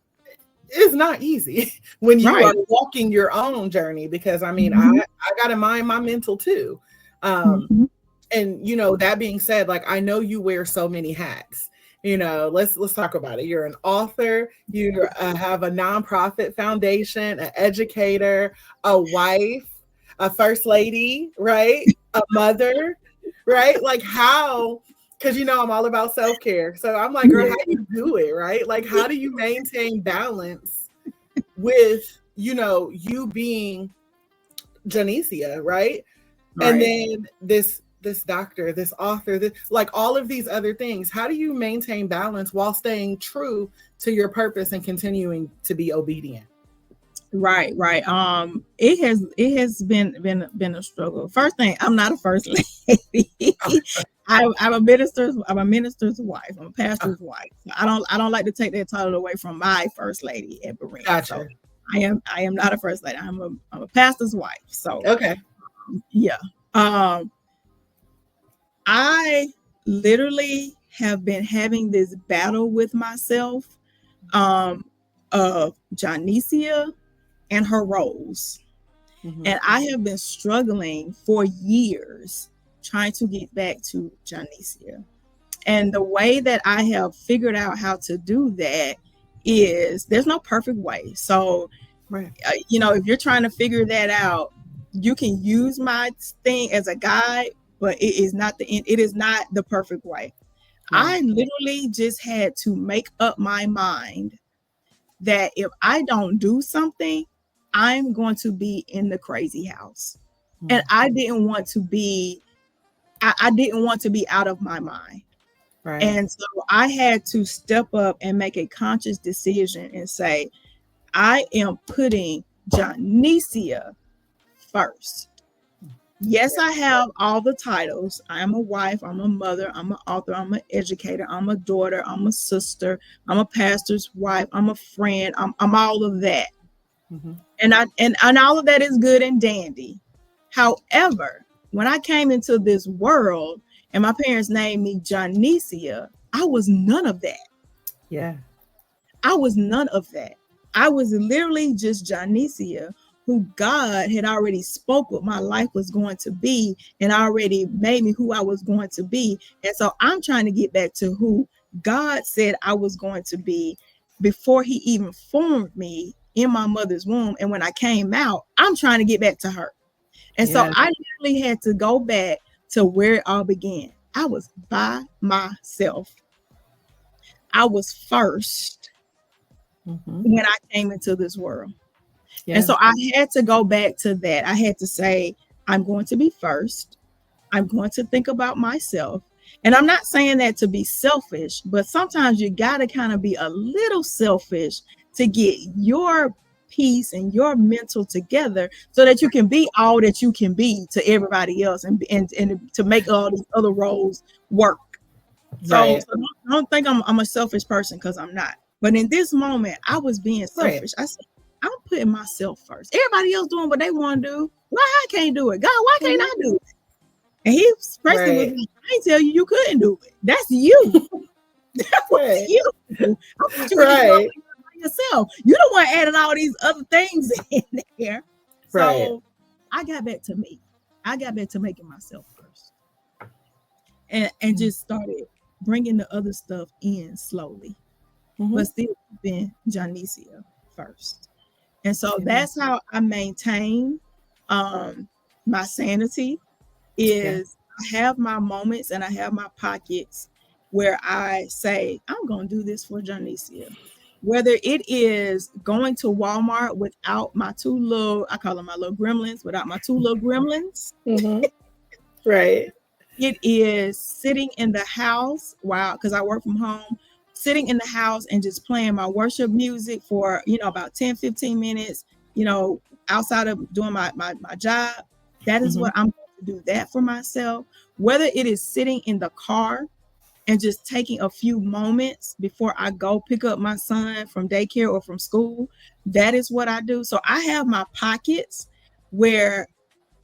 is not easy when you are walking your own journey, because I got to mind my mental too. And, that being said, like, I know you wear so many hats. Let's talk about it. You're an author, you have a nonprofit foundation, an educator, a wife, a first lady, right? A mother, right? Like, how, because I'm all about self-care. So I'm like, girl, how do you do it, right? Like, how do you maintain balance with, you being Johnecia, right? And then this doctor, this author, like all of these other things. How do you maintain balance while staying true to your purpose and continuing to be obedient? Right. It has been a struggle. First thing, I'm not a first lady. I'm a minister's wife. I'm a pastor's wife. I don't like to take that title away from my first lady at Berean. Gotcha. So I am not a first lady. I'm a pastor's wife. So okay. I literally have been having this battle with myself of Johnecia and her roles. And I have been struggling for years trying to get back to Johnecia. And the way that I have figured out how to do that is there's no perfect way. So, if you're trying to figure that out, you can use my thing as a guide, but it is not the perfect way. I literally just had to make up my mind that if I don't do something, I'm going to be in the crazy house. And I didn't want to be out of my mind. Right. And so I had to step up and make a conscious decision and say, I am putting Johnecia first. Yes, I have all the titles. I'm a wife, I'm a mother, I'm an author, I'm an educator, I'm a daughter, I'm a sister, I'm a pastor's wife, I'm a friend, I'm all of that. And all of that is good and dandy. However, when I came into this world and my parents named me Johnecia, I was none of that. Yeah. I was none of that. I was literally just Johnecia, who God had already spoke what my life was going to be and already made me who I was going to be. And so I'm trying to get back to who God said I was going to be before he even formed me in my mother's womb. And when I came out, I'm trying to get back to her. And so I literally had to go back to where it all began. I was by myself. I was first when I came into this world. Yeah. And so I had to go back to that. I had to say, I'm going to be first. I'm going to think about myself. And I'm not saying that to be selfish, but sometimes you got to kind of be a little selfish to get your peace and your mental together so that you can be all that you can be to everybody else and to make all these other roles work. So don't think I'm a selfish person, because I'm not. But in this moment, I was being selfish. I said, I'm putting myself first. Everybody else doing what they want to do. Why I can't do it? God, why can't I do it? And he expressed it with me. I didn't tell you couldn't do it. That's you. That was you. I want you to do yourself. You don't want adding all these other things in there. So I got back to me. I got back to making myself first. And just started bringing the other stuff in slowly. But still being Johnecia first. And so that's how I maintain my sanity. Is I have my moments and I have my pockets where I say, I'm going to do this for Johnecia. Whether it is going to Walmart without my two little, I call them my little gremlins, without my two little gremlins. Right. It is sitting in the house because I work from home, sitting in the house and just playing my worship music for, about 10, 15 minutes, outside of doing my job. That is what I'm going to do that for myself. Whether it is sitting in the car and just taking a few moments before I go pick up my son from daycare or from school, that is what I do. So I have my pockets where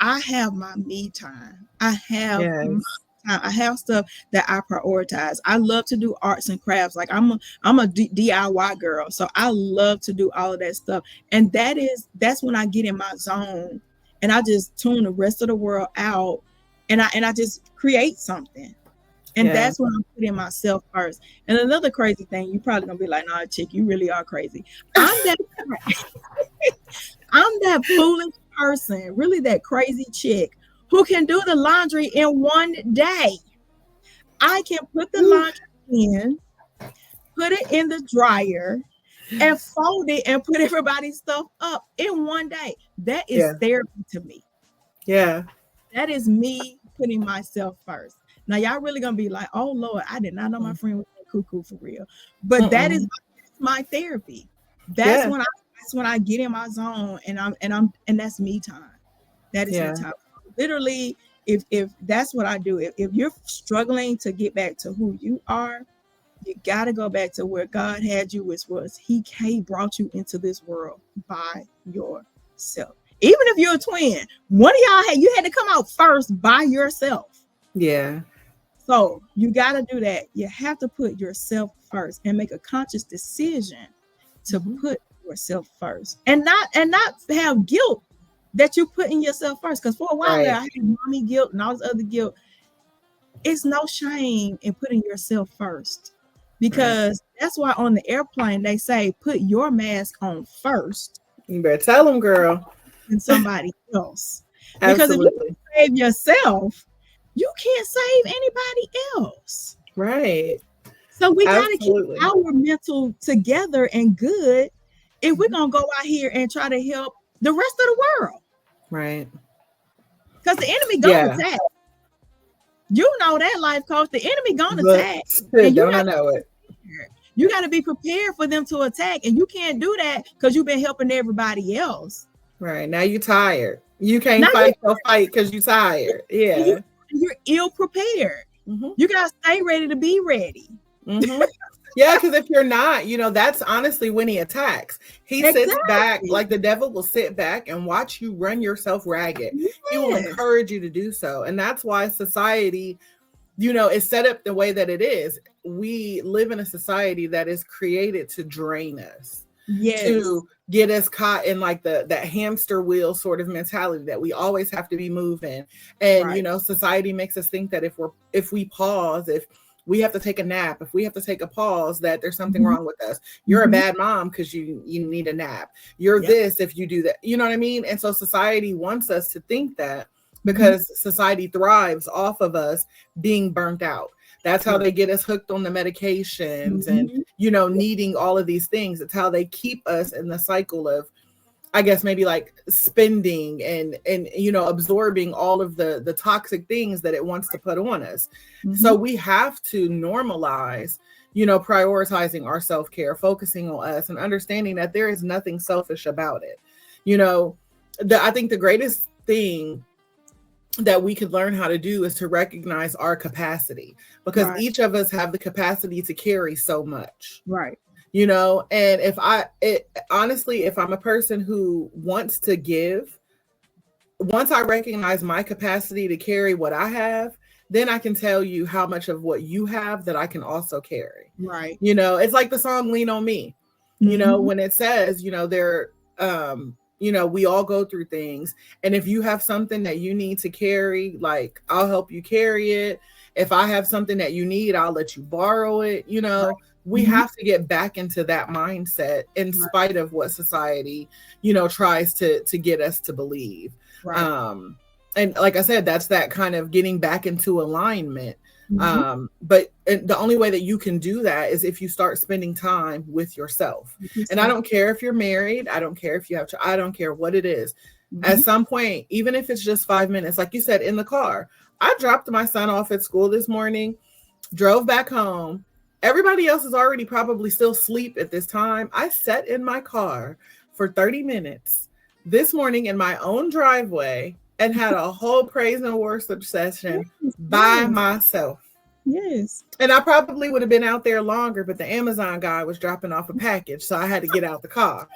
I have my me time. I have my time. I have stuff that I prioritize. I love to do arts and crafts. Like I'm a DIY girl. So I love to do all of that stuff. And that's when I get in my zone and I just tune the rest of the world out and I just create something. And that's when I'm putting myself first. And another crazy thing, you're probably gonna be like, "Nah, chick, you really are crazy." I'm that foolish person, really that crazy chick who can do the laundry in one day. I can put the laundry in, put it in the dryer, and fold it and put everybody's stuff up in one day. That is therapy to me. Yeah. That is me putting myself first. Now, y'all really gonna be like, "Oh Lord, I did not know my friend was cuckoo for real." But that is my therapy. That's when I get in my zone and that's me time. That is me time. Literally, if that's what I do, if you're struggling to get back to who you are, you gotta go back to where God had you, which was He brought you into this world by yourself. Even if you're a twin, one of y'all had to come out first by yourself. Yeah. So you got to do that. You have to put yourself first and make a conscious decision to put yourself first and not have guilt that you're putting yourself first. Because for a while there, I had mommy guilt and all this other guilt. It's no shame in putting yourself first, because that's why on the airplane they say put your mask on first. You better tell them, girl. And somebody else. Absolutely. Because if you save yourself, you can't save anybody else. Right. So we got to keep our mental together and good if we're going to go out here and try to help the rest of the world. Right. Because the enemy going to attack. You know that, life coach. The enemy going to attack. Don't I know it? You got to be prepared for them to attack. And you can't do that because you've been helping everybody else. Right. Now you're tired. You can't fight because you're tired. Yeah. You're ill prepared. You got to stay ready to be ready. Yeah, because if you're not, that's honestly when he attacks. He sits back, like the devil will sit back and watch you run yourself ragged. Yes. He will encourage you to do so. And that's why society, is set up the way that it is. We live in a society that is created to drain us. Yes. To get us caught in like that hamster wheel sort of mentality that we always have to be moving. And, society makes us think that if we pause, if we have to take a nap, if we have to take a pause, that there's something wrong with us. You're a bad mom because you need a nap. You're this if you do that. You know what I mean? And so society wants us to think that because society thrives off of us being burnt out. That's how they get us hooked on the medications and, needing all of these things. It's how they keep us in the cycle of, I guess, maybe like spending and absorbing all of the toxic things that it wants to put on us. So we have to normalize, prioritizing our self-care, focusing on us and understanding that there is nothing selfish about it. I think the greatest thing that we could learn how to do is to recognize our capacity, because each of us have the capacity to carry so much. Right. And honestly, if I'm a person who wants to give, once I recognize my capacity to carry what I have, then I can tell you how much of what you have that I can also carry. Right. It's like the song Lean on Me, when it says, we all go through things. And if you have something that you need to carry, like I'll help you carry it. If I have something that you need, I'll let you borrow it. We have to get back into that mindset in spite of what society, tries to get us to believe. Right. And like I said, that's that kind of getting back into alignment. But the only way that you can do that is if you start spending time with yourself. And I don't care if you're married. I don't care if you have I don't care what it is. At some point, even if it's just 5 minutes, like you said, in the car. I dropped my son off at school this morning, drove back home. Everybody else is already probably still asleep at this time. I sat in my car for 30 minutes this morning in my own driveway and had a whole praise and worship session by myself. Yes. And I probably would have been out there longer, but the Amazon guy was dropping off a package, so I had to get out the car.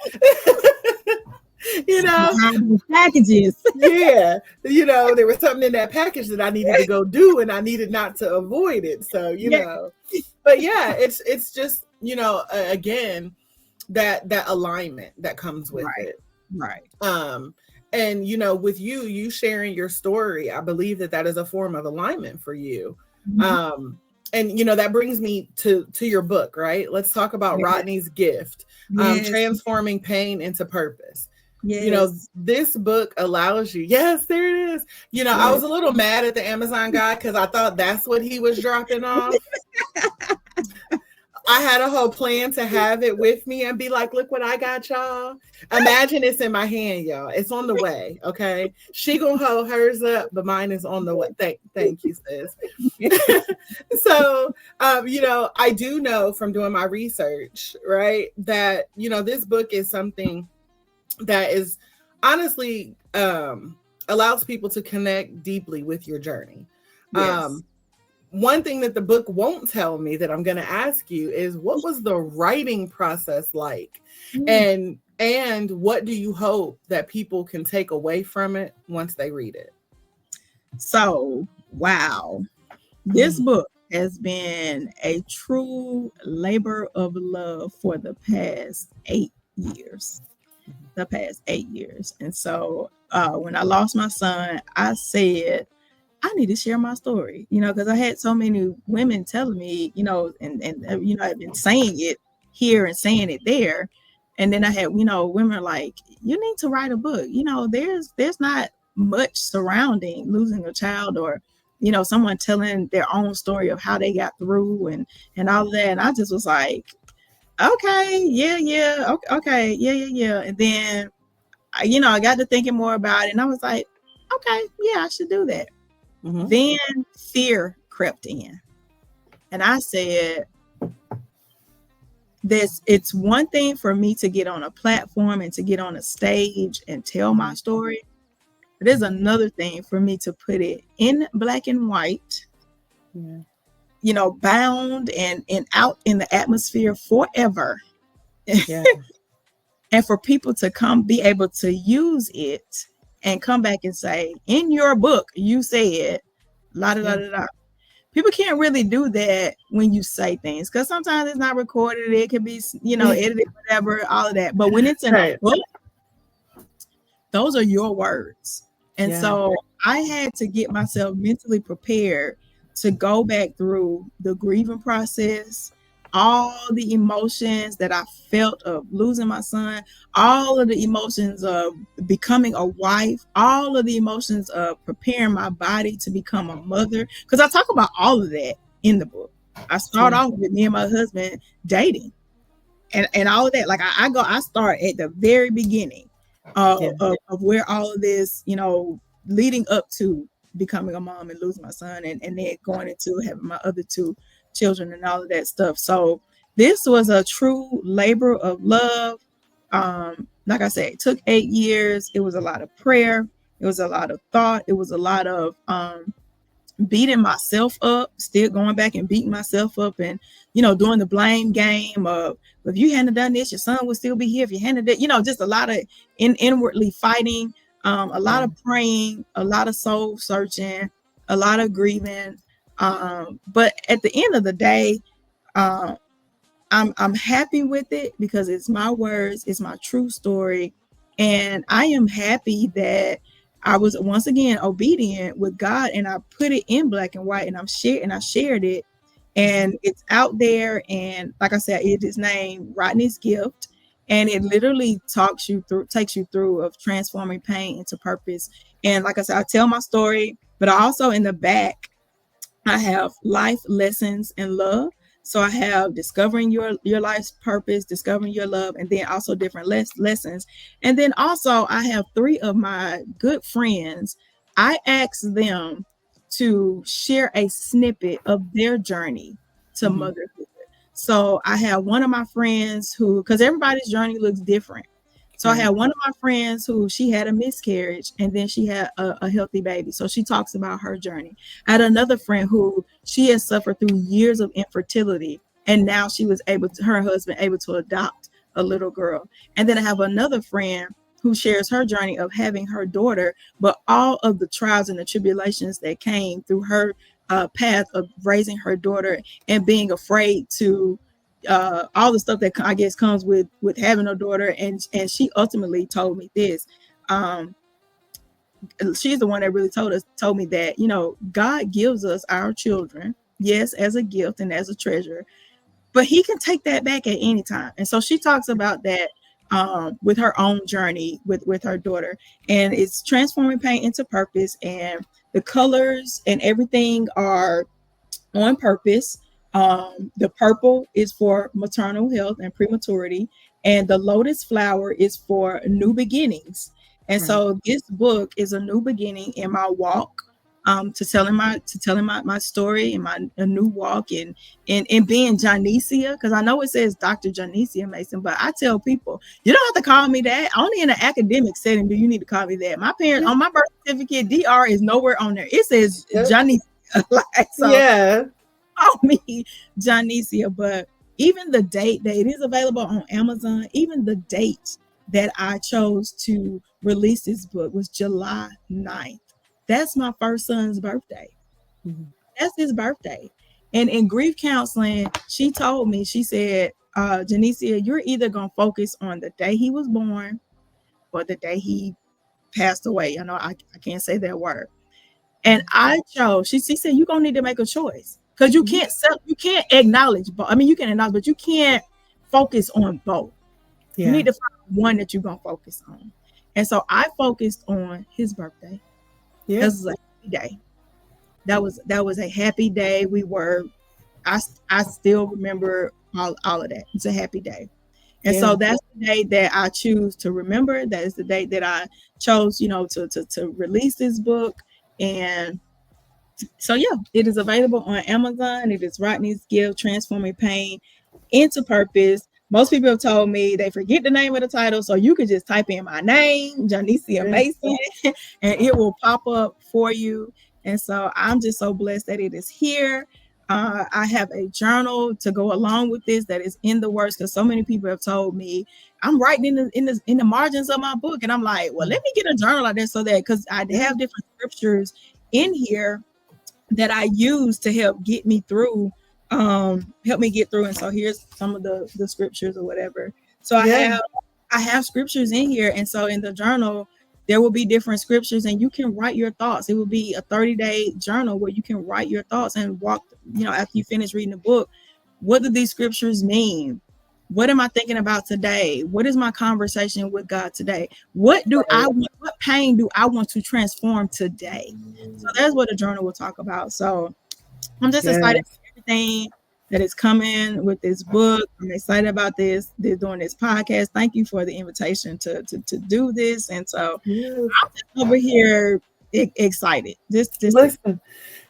Packages. Yeah. There was something in that package that I needed to go do, and I needed not to avoid it. So, know. But yeah, it's just, again, that alignment that comes with it. Right. And with you sharing your story, I believe that is a form of alignment for you. And that brings me to your book, right? Let's talk about Rodney's gift, transforming pain into purpose. Yes. This book allows you. Yes, there it is. I was a little mad at the Amazon guy because I thought that's what he was dropping off. I had a whole plan to have it with me and be like, look what I got, y'all. Imagine it's in my hand, y'all. It's on the way, okay? She gonna hold hers up, but mine is on the way. Thank you, sis. So, I do know from doing my research, right, that, this book is something that is honestly allows people to connect deeply with your journey. Yes. One thing that the book won't tell me that I'm going to ask you is, what was the writing process like? And what do you hope that people can take away from it once they read it? So, wow. This book has been a true labor of love for the past 8 years. And so when I lost my son, I said, I need to share my story, because I had so many women telling me, and I've been saying it here and saying it there. And then I had, women like, you need to write a book. There's not much surrounding losing a child, or, someone telling their own story of how they got through and all of that. And I just was like, okay, yeah. Okay. Yeah. And then, I got to thinking more about it, and I was like, okay, yeah, I should do that. Mm-hmm. Then fear crept in, and I said, it's one thing for me to get on a platform and to get on a stage and tell my story. It is another thing for me to put it in black and white, bound and out in the atmosphere forever. Yeah. And for people to be able to use it and come back and say, in your book, you said, la da da da da. People can't really do that when you say things, because sometimes it's not recorded. It can be, edited, whatever, all of that. But when it's in a book, those are your words. And so I had to get myself mentally prepared to go back through the grieving process, all the emotions that I felt of losing my son, all of the emotions of becoming a wife, all of the emotions of preparing my body to become a mother. Because I talk about all of that in the book. I start off with me and my husband dating and all of that. Like I start at the very beginning of where all of this, leading up to becoming a mom and losing my son, and then going into having my other 2 children and all of that stuff. So this was a true labor of love. Like I said, it took 8 years. It was a lot of prayer. It was a lot of thought. It was a lot of beating myself up, still going back and beating myself up, and doing the blame game of, if you hadn't done this, your son would still be here. If you hadn't done, just a lot of inwardly fighting, a lot of praying, a lot of soul searching, a lot of grieving. But at the end of the day, I'm happy with it because it's my words, it's my true story. And I am happy that I was once again obedient with God, and I put it in black and white, and I shared it, and it's out there. And like I said, it is named Rodney's Gift, and it literally takes you through of transforming pain into purpose. And like I said, I tell my story, but I also in the back, I have life lessons and love. So I have discovering your life's purpose, discovering your love, and then also different lessons. And then also I have 3 of my good friends. I asked them to share a snippet of their journey to Mhm. motherhood. So I have one of my friends who, because everybody's journey looks different. So I Right. had one of my friends who she had a miscarriage and then she had a healthy baby. So she talks about her journey. I had another friend who she has suffered through years of infertility, and now she was able to, her husband able to adopt a little girl. And then I have another friend who shares her journey of having her daughter, but all of the trials and the tribulations that came through her path of raising her daughter and being afraid to all the stuff that I guess comes with having a daughter. And she ultimately told me this. Um, she's the one that really told me that, you know, God gives us our children, yes, as a gift and as a treasure, but he can take that back at any time. And so she talks about that with her own journey with her daughter, and it's transforming pain into purpose, and the colors and everything are on purpose. The purple is for maternal health and prematurity, and the lotus flower is for new beginnings. And Right. so this book is a new beginning in my walk, to telling my story and my a new walk and being Johnecia, because I know it says Dr. Johnecia Mason, but I tell people you don't have to call me that. Only in an academic setting do you need to call me that. My parents on my birth certificate, DR is nowhere on there. It says Yep. Johnecia. Like, so Yeah. call me Johnecia. But even the date that it is available on Amazon, even the date that I chose to release this book was July 9th. That's my first son's birthday. Mhm. That's his birthday. And in grief counseling, she told me, she said, Johnecia, you're either going to focus on the day he was born or the day he passed away. I know I can't say that word. And I chose, she said, you're going to need to make a choice because you can't acknowledge, but I mean, you can acknowledge, but you can't focus on both. You Yeah. need to find one that you're going to focus on. And so I focused on his birthday. Yeah. This was a happy day. That was a happy day. I still remember all of that. It's a happy day. And Yeah. so that's the day that I choose to remember. That is the day that I chose, to release this book. And so yeah, it is available on Amazon. It is Rodney's Gift, Transforming Pain into Purpose. Most people have told me they forget the name of the title, so you can just type in my name, Johnecia Yeah. Mason, and it will pop up for you. And so I'm just so blessed that it is here. I have a journal to go along with this that is in the works, because so many people have told me I'm writing in the margins of my book, and I'm like, well, let me get a journal like that, so that because I have different scriptures in here that I use to help get me through, help me get through. And so here's some of the scriptures or whatever. So Yeah. I have scriptures in here. And so in the journal, there will be different scriptures and you can write your thoughts. It will be a 30-day journal where you can write your thoughts and walk, after you finish reading the book, what do these scriptures mean? What am I thinking about today? What is my conversation with God today? What pain do I want to transform today? So that's what the journal will talk about. So I'm just excited Yes. for everything that is coming with this book. I'm excited about doing this podcast. Thank you for the invitation to do this. And so Yes. I'm just over here excited. Just Listen,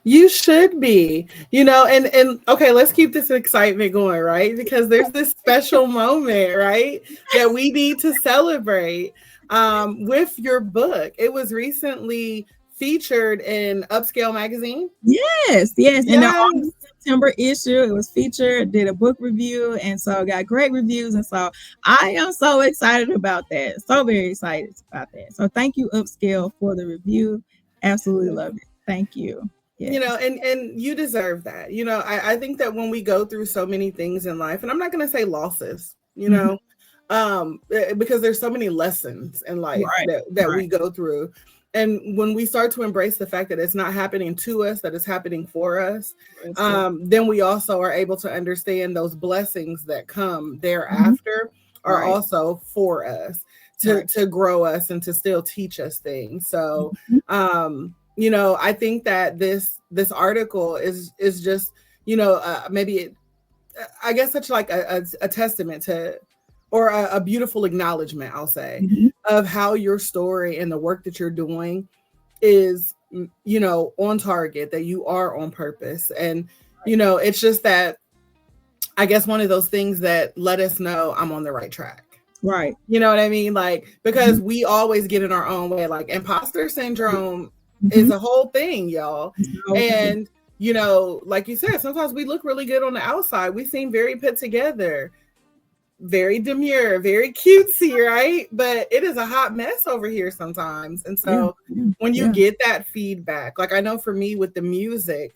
you should be, and okay, let's keep this excitement going, right? Because there's this special moment, right, that we need to celebrate with your book. It was recently featured in Upscale magazine. Yes. In the Yes. August September issue, it was featured, did a book review, and so got great reviews. And so I am so excited about that. So very excited about that. So thank you, Upscale, for the review. Absolutely love it. Thank you. Yes. And you deserve that. I think that when we go through so many things in life, and I'm not going to say losses, Mhm. because there's so many lessons in life Right. that Right. we go through. And when we start to embrace the fact that it's not happening to us, that it's happening for us, then we also are able to understand those blessings that come Mhm. thereafter are Right. also for us Right. to grow us and to still teach us things. So, Mhm. I think that this article is just, maybe I guess such like a testament to, or a beautiful acknowledgement, I'll say, Mm-hmm. of how your story and the work that you're doing is, on target, that you are on purpose. And, it's just that, I guess one of those things that let us know I'm on the right track. Right. You know what I mean? Like, because Mm-hmm. we always get in our own way, like imposter syndrome Mm-hmm. is a whole thing, y'all. And, like you said, sometimes we look really good on the outside. We seem very put together, very demure, very cutesy, right? But it is a hot mess over here sometimes. And so when you get that feedback, like I know for me with the music,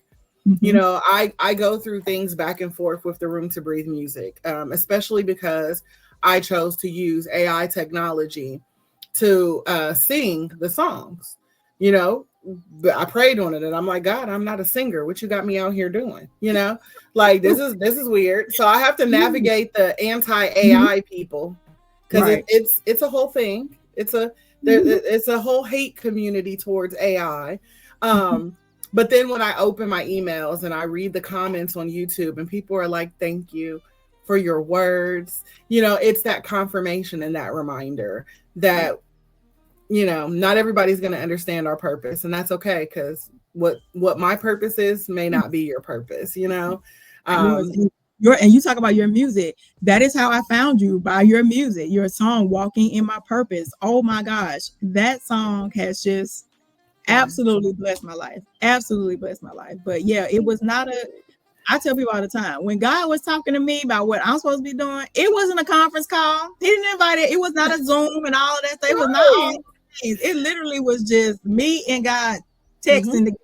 Mm-hmm. I go through things back and forth with the Room to Breathe music, especially because I chose to use AI technology to sing the songs. I prayed on it, and I'm like, God, I'm not a singer. What you got me out here doing? Like this is weird. So I have to navigate the anti-AI people, because Right. it's a whole thing. It's a whole hate community towards AI. But then when I open my emails and I read the comments on YouTube, and people are like, thank you for your words, it's that confirmation and that reminder that, not everybody's going to understand our purpose, and that's okay, because what my purpose is may not be your purpose. And you talk about your music. That is how I found you, by your music, your song "Walking in My Purpose." Oh my gosh, that song has just absolutely blessed my life. Absolutely blessed my life. But yeah, it was not I tell people all the time, when God was talking to me about what I'm supposed to be doing, it wasn't a conference call. He didn't invite it. It was not a Zoom and all of that stuff. It was not all things. It literally was just me and God texting together.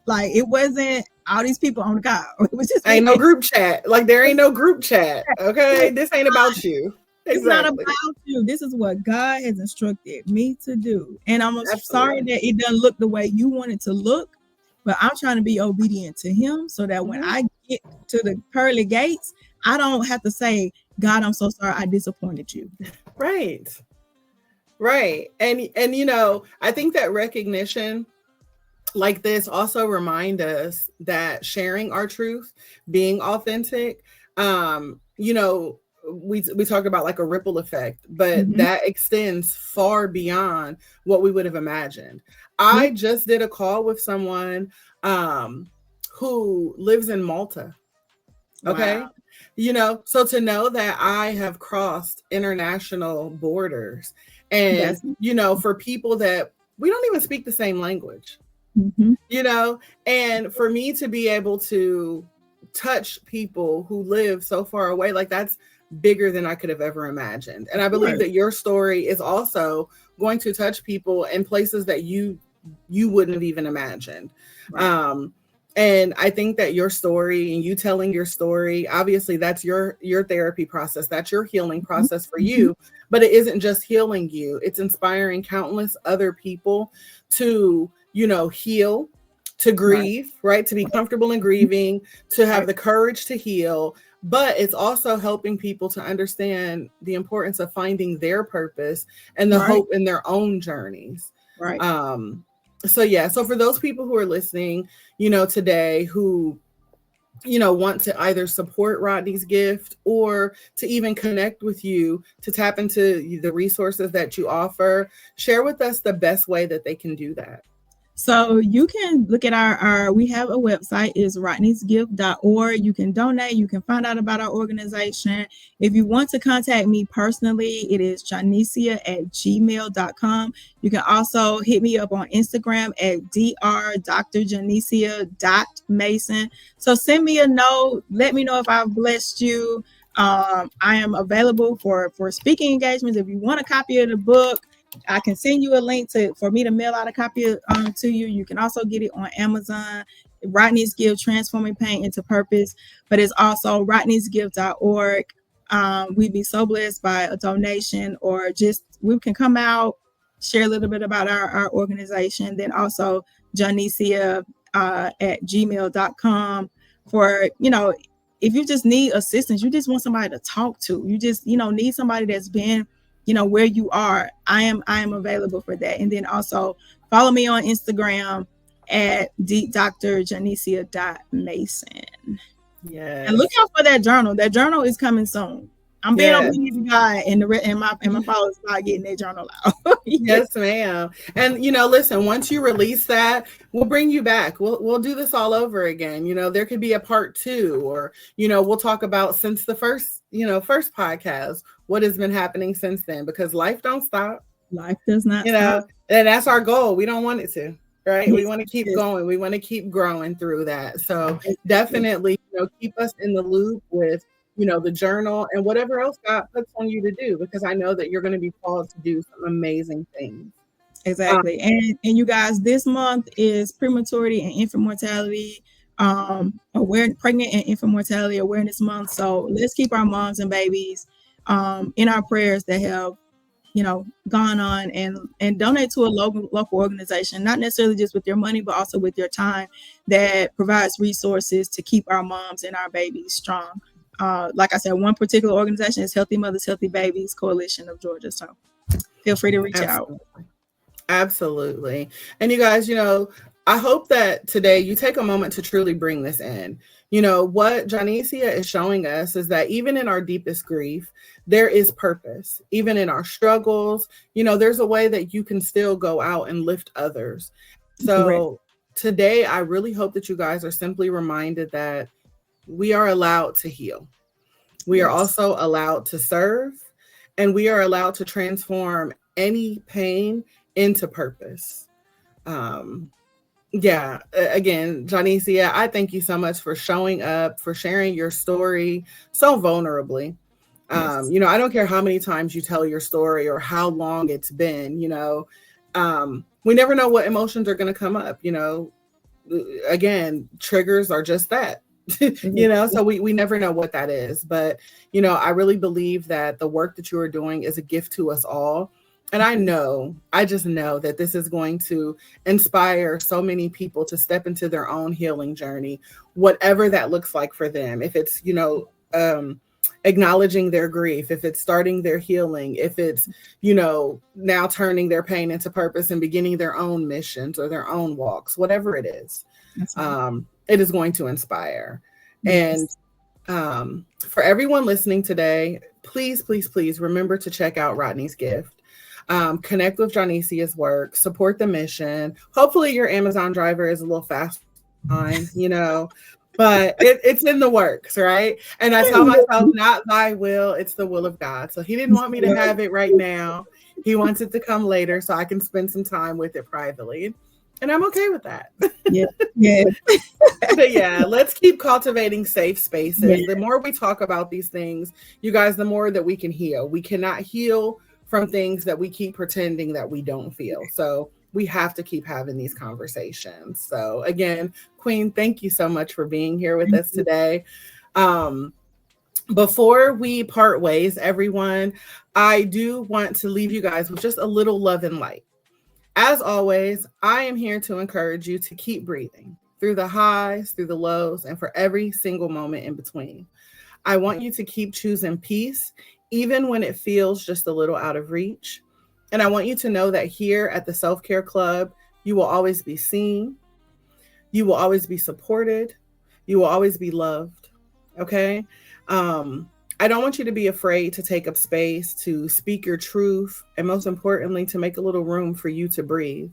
Like, it wasn't all these people on the call. It was just ain't no group chat. Like, there ain't no group chat. Okay, this ain't about you. It's not about you. This is what God has instructed me to do. And I'm sorry that it doesn't look the way you want it to look, but I'm trying to be obedient to him, so that when I get to the pearly gates, I don't have to say, God, I'm so sorry I disappointed you. Right. And I think that recognition like this also remind us that sharing our truth, being authentic, we talk about like a ripple effect, but that extends far beyond what we would have imagined. I just did a call with someone who lives in Malta. Okay. Wow. So to know that I have crossed international borders, and, for people that we don't even speak the same language, and for me to be able to touch people who live so far away, like that's bigger than I could have ever imagined. And I believe that your story is also going to touch people in places that you wouldn't have even imagined. Right. And I think that your story and you telling your story, obviously that's your therapy process, that's your healing process for you, but it isn't just healing you, it's inspiring countless other people to, heal, to grieve, right? To be comfortable in grieving, to have the courage to heal, but it's also helping people to understand the importance of finding their purpose and the hope in their own journeys. Right. So for those people who are listening, today, who, want to either support Rodney's gift or to even connect with you, to tap into the resources that you offer, share with us the best way that they can do that. So you can look at we have a website, is rodneysgift.org. You can donate, you can find out about our organization. If you want to contact me personally, it is johnecia@gmail.com. You can also hit me up on Instagram at dr.johnecia.mason. So send me a note, let me know if I've blessed you. I am available for speaking engagements. If you want a copy of the book, I can send you a link for me to mail out a copy to you. You can also get it on Amazon. Rodney's Gift, Transforming Pain into Purpose, but it's also rodneysgift.org. We'd be so blessed by a donation, or just we can come out, share a little bit about our organization. Then also Johnecia at gmail.com for, if you just need assistance, you just want somebody to talk to, you just, need somebody that's been, where you are, I am available for that. And then also follow me on Instagram at drjohnecia.mason. Yes. And look out for that journal. That journal is coming soon. I'm being obedient to God, and my followers start getting their journal out. Yes, ma'am. And listen, once you release that, we'll bring you back. We'll do this all over again. There could be a part 2, or we'll talk about since the first podcast, what has been happening since then, because life don't stop. Life does not stop. And that's our goal. We don't want it to, right? Yes, we want to keep going. We want to keep growing through that. So definitely, keep us in the loop with the journal and whatever else God puts on you to do, because I know that you're going to be called to do some amazing things. Exactly. And you guys, this month is prematurity and infant mortality, pregnant and infant mortality awareness month. So let's keep our moms and babies in our prayers that have gone on, and donate to a local organization, not necessarily just with your money, but also with your time, that provides resources to keep our moms and our babies strong. Like I said, one particular organization is Healthy Mothers, Healthy Babies Coalition of Georgia. So feel free to reach out. Absolutely. And you guys, I hope that today you take a moment to truly bring this in. What Johnecia is showing us is that even in our deepest grief, there is purpose. Even in our struggles, there's a way that you can still go out and lift others. So today, I really hope that you guys are simply reminded that we are allowed to heal. We are also allowed to serve, and we are allowed to transform any pain into purpose. Again, Johnecia, I thank you so much for showing up, for sharing your story so vulnerably. I don't care how many times you tell your story or how long it's been, we never know what emotions are going to come up. Again, triggers are just that. So we never know what that is. But, I really believe that the work that you are doing is a gift to us all. And I just know that this is going to inspire so many people to step into their own healing journey, whatever that looks like for them. If it's, acknowledging their grief, if it's starting their healing, if it's, now turning their pain into purpose and beginning their own missions or their own walks, whatever it is. It is going to inspire. Yes. And for everyone listening today, please, please, please remember to check out Rodney's gift. Connect with Johnecia's work, support the mission. Hopefully your Amazon driver is a little fast, but it's in the works, right? And I tell myself, not thy will, it's the will of God. So he didn't want me to have it right now. He wants it to come later so I can spend some time with it privately. And I'm okay with that. Yeah. But yeah, let's keep cultivating safe spaces. Yeah. The more we talk about these things, you guys, the more that we can heal. We cannot heal from things that we keep pretending that we don't feel. So we have to keep having these conversations. So again, Queen, thank you so much for being here with us today. Before we part ways, everyone, I do want to leave you guys with just a little love and light. As always, I am here to encourage you to keep breathing through the highs, through the lows, and for every single moment in between. I want you to keep choosing peace, even when it feels just a little out of reach. And I want you to know that here at the Self-Care Club, you will always be seen. You will always be supported. You will always be loved. Okay? I don't want you to be afraid to take up space, to speak your truth, and most importantly, to make a little room for you to breathe.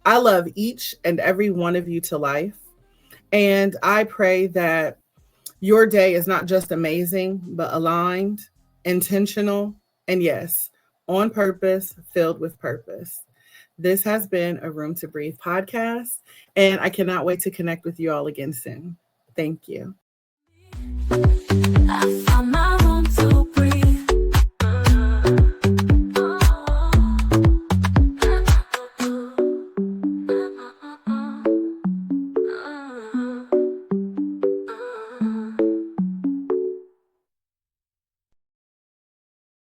I love each and every one of you to life. And I pray that your day is not just amazing, but aligned, intentional, and yes, on purpose, filled with purpose. This has been a Room to Breathe podcast, and I cannot wait to connect with you all again soon. Thank you.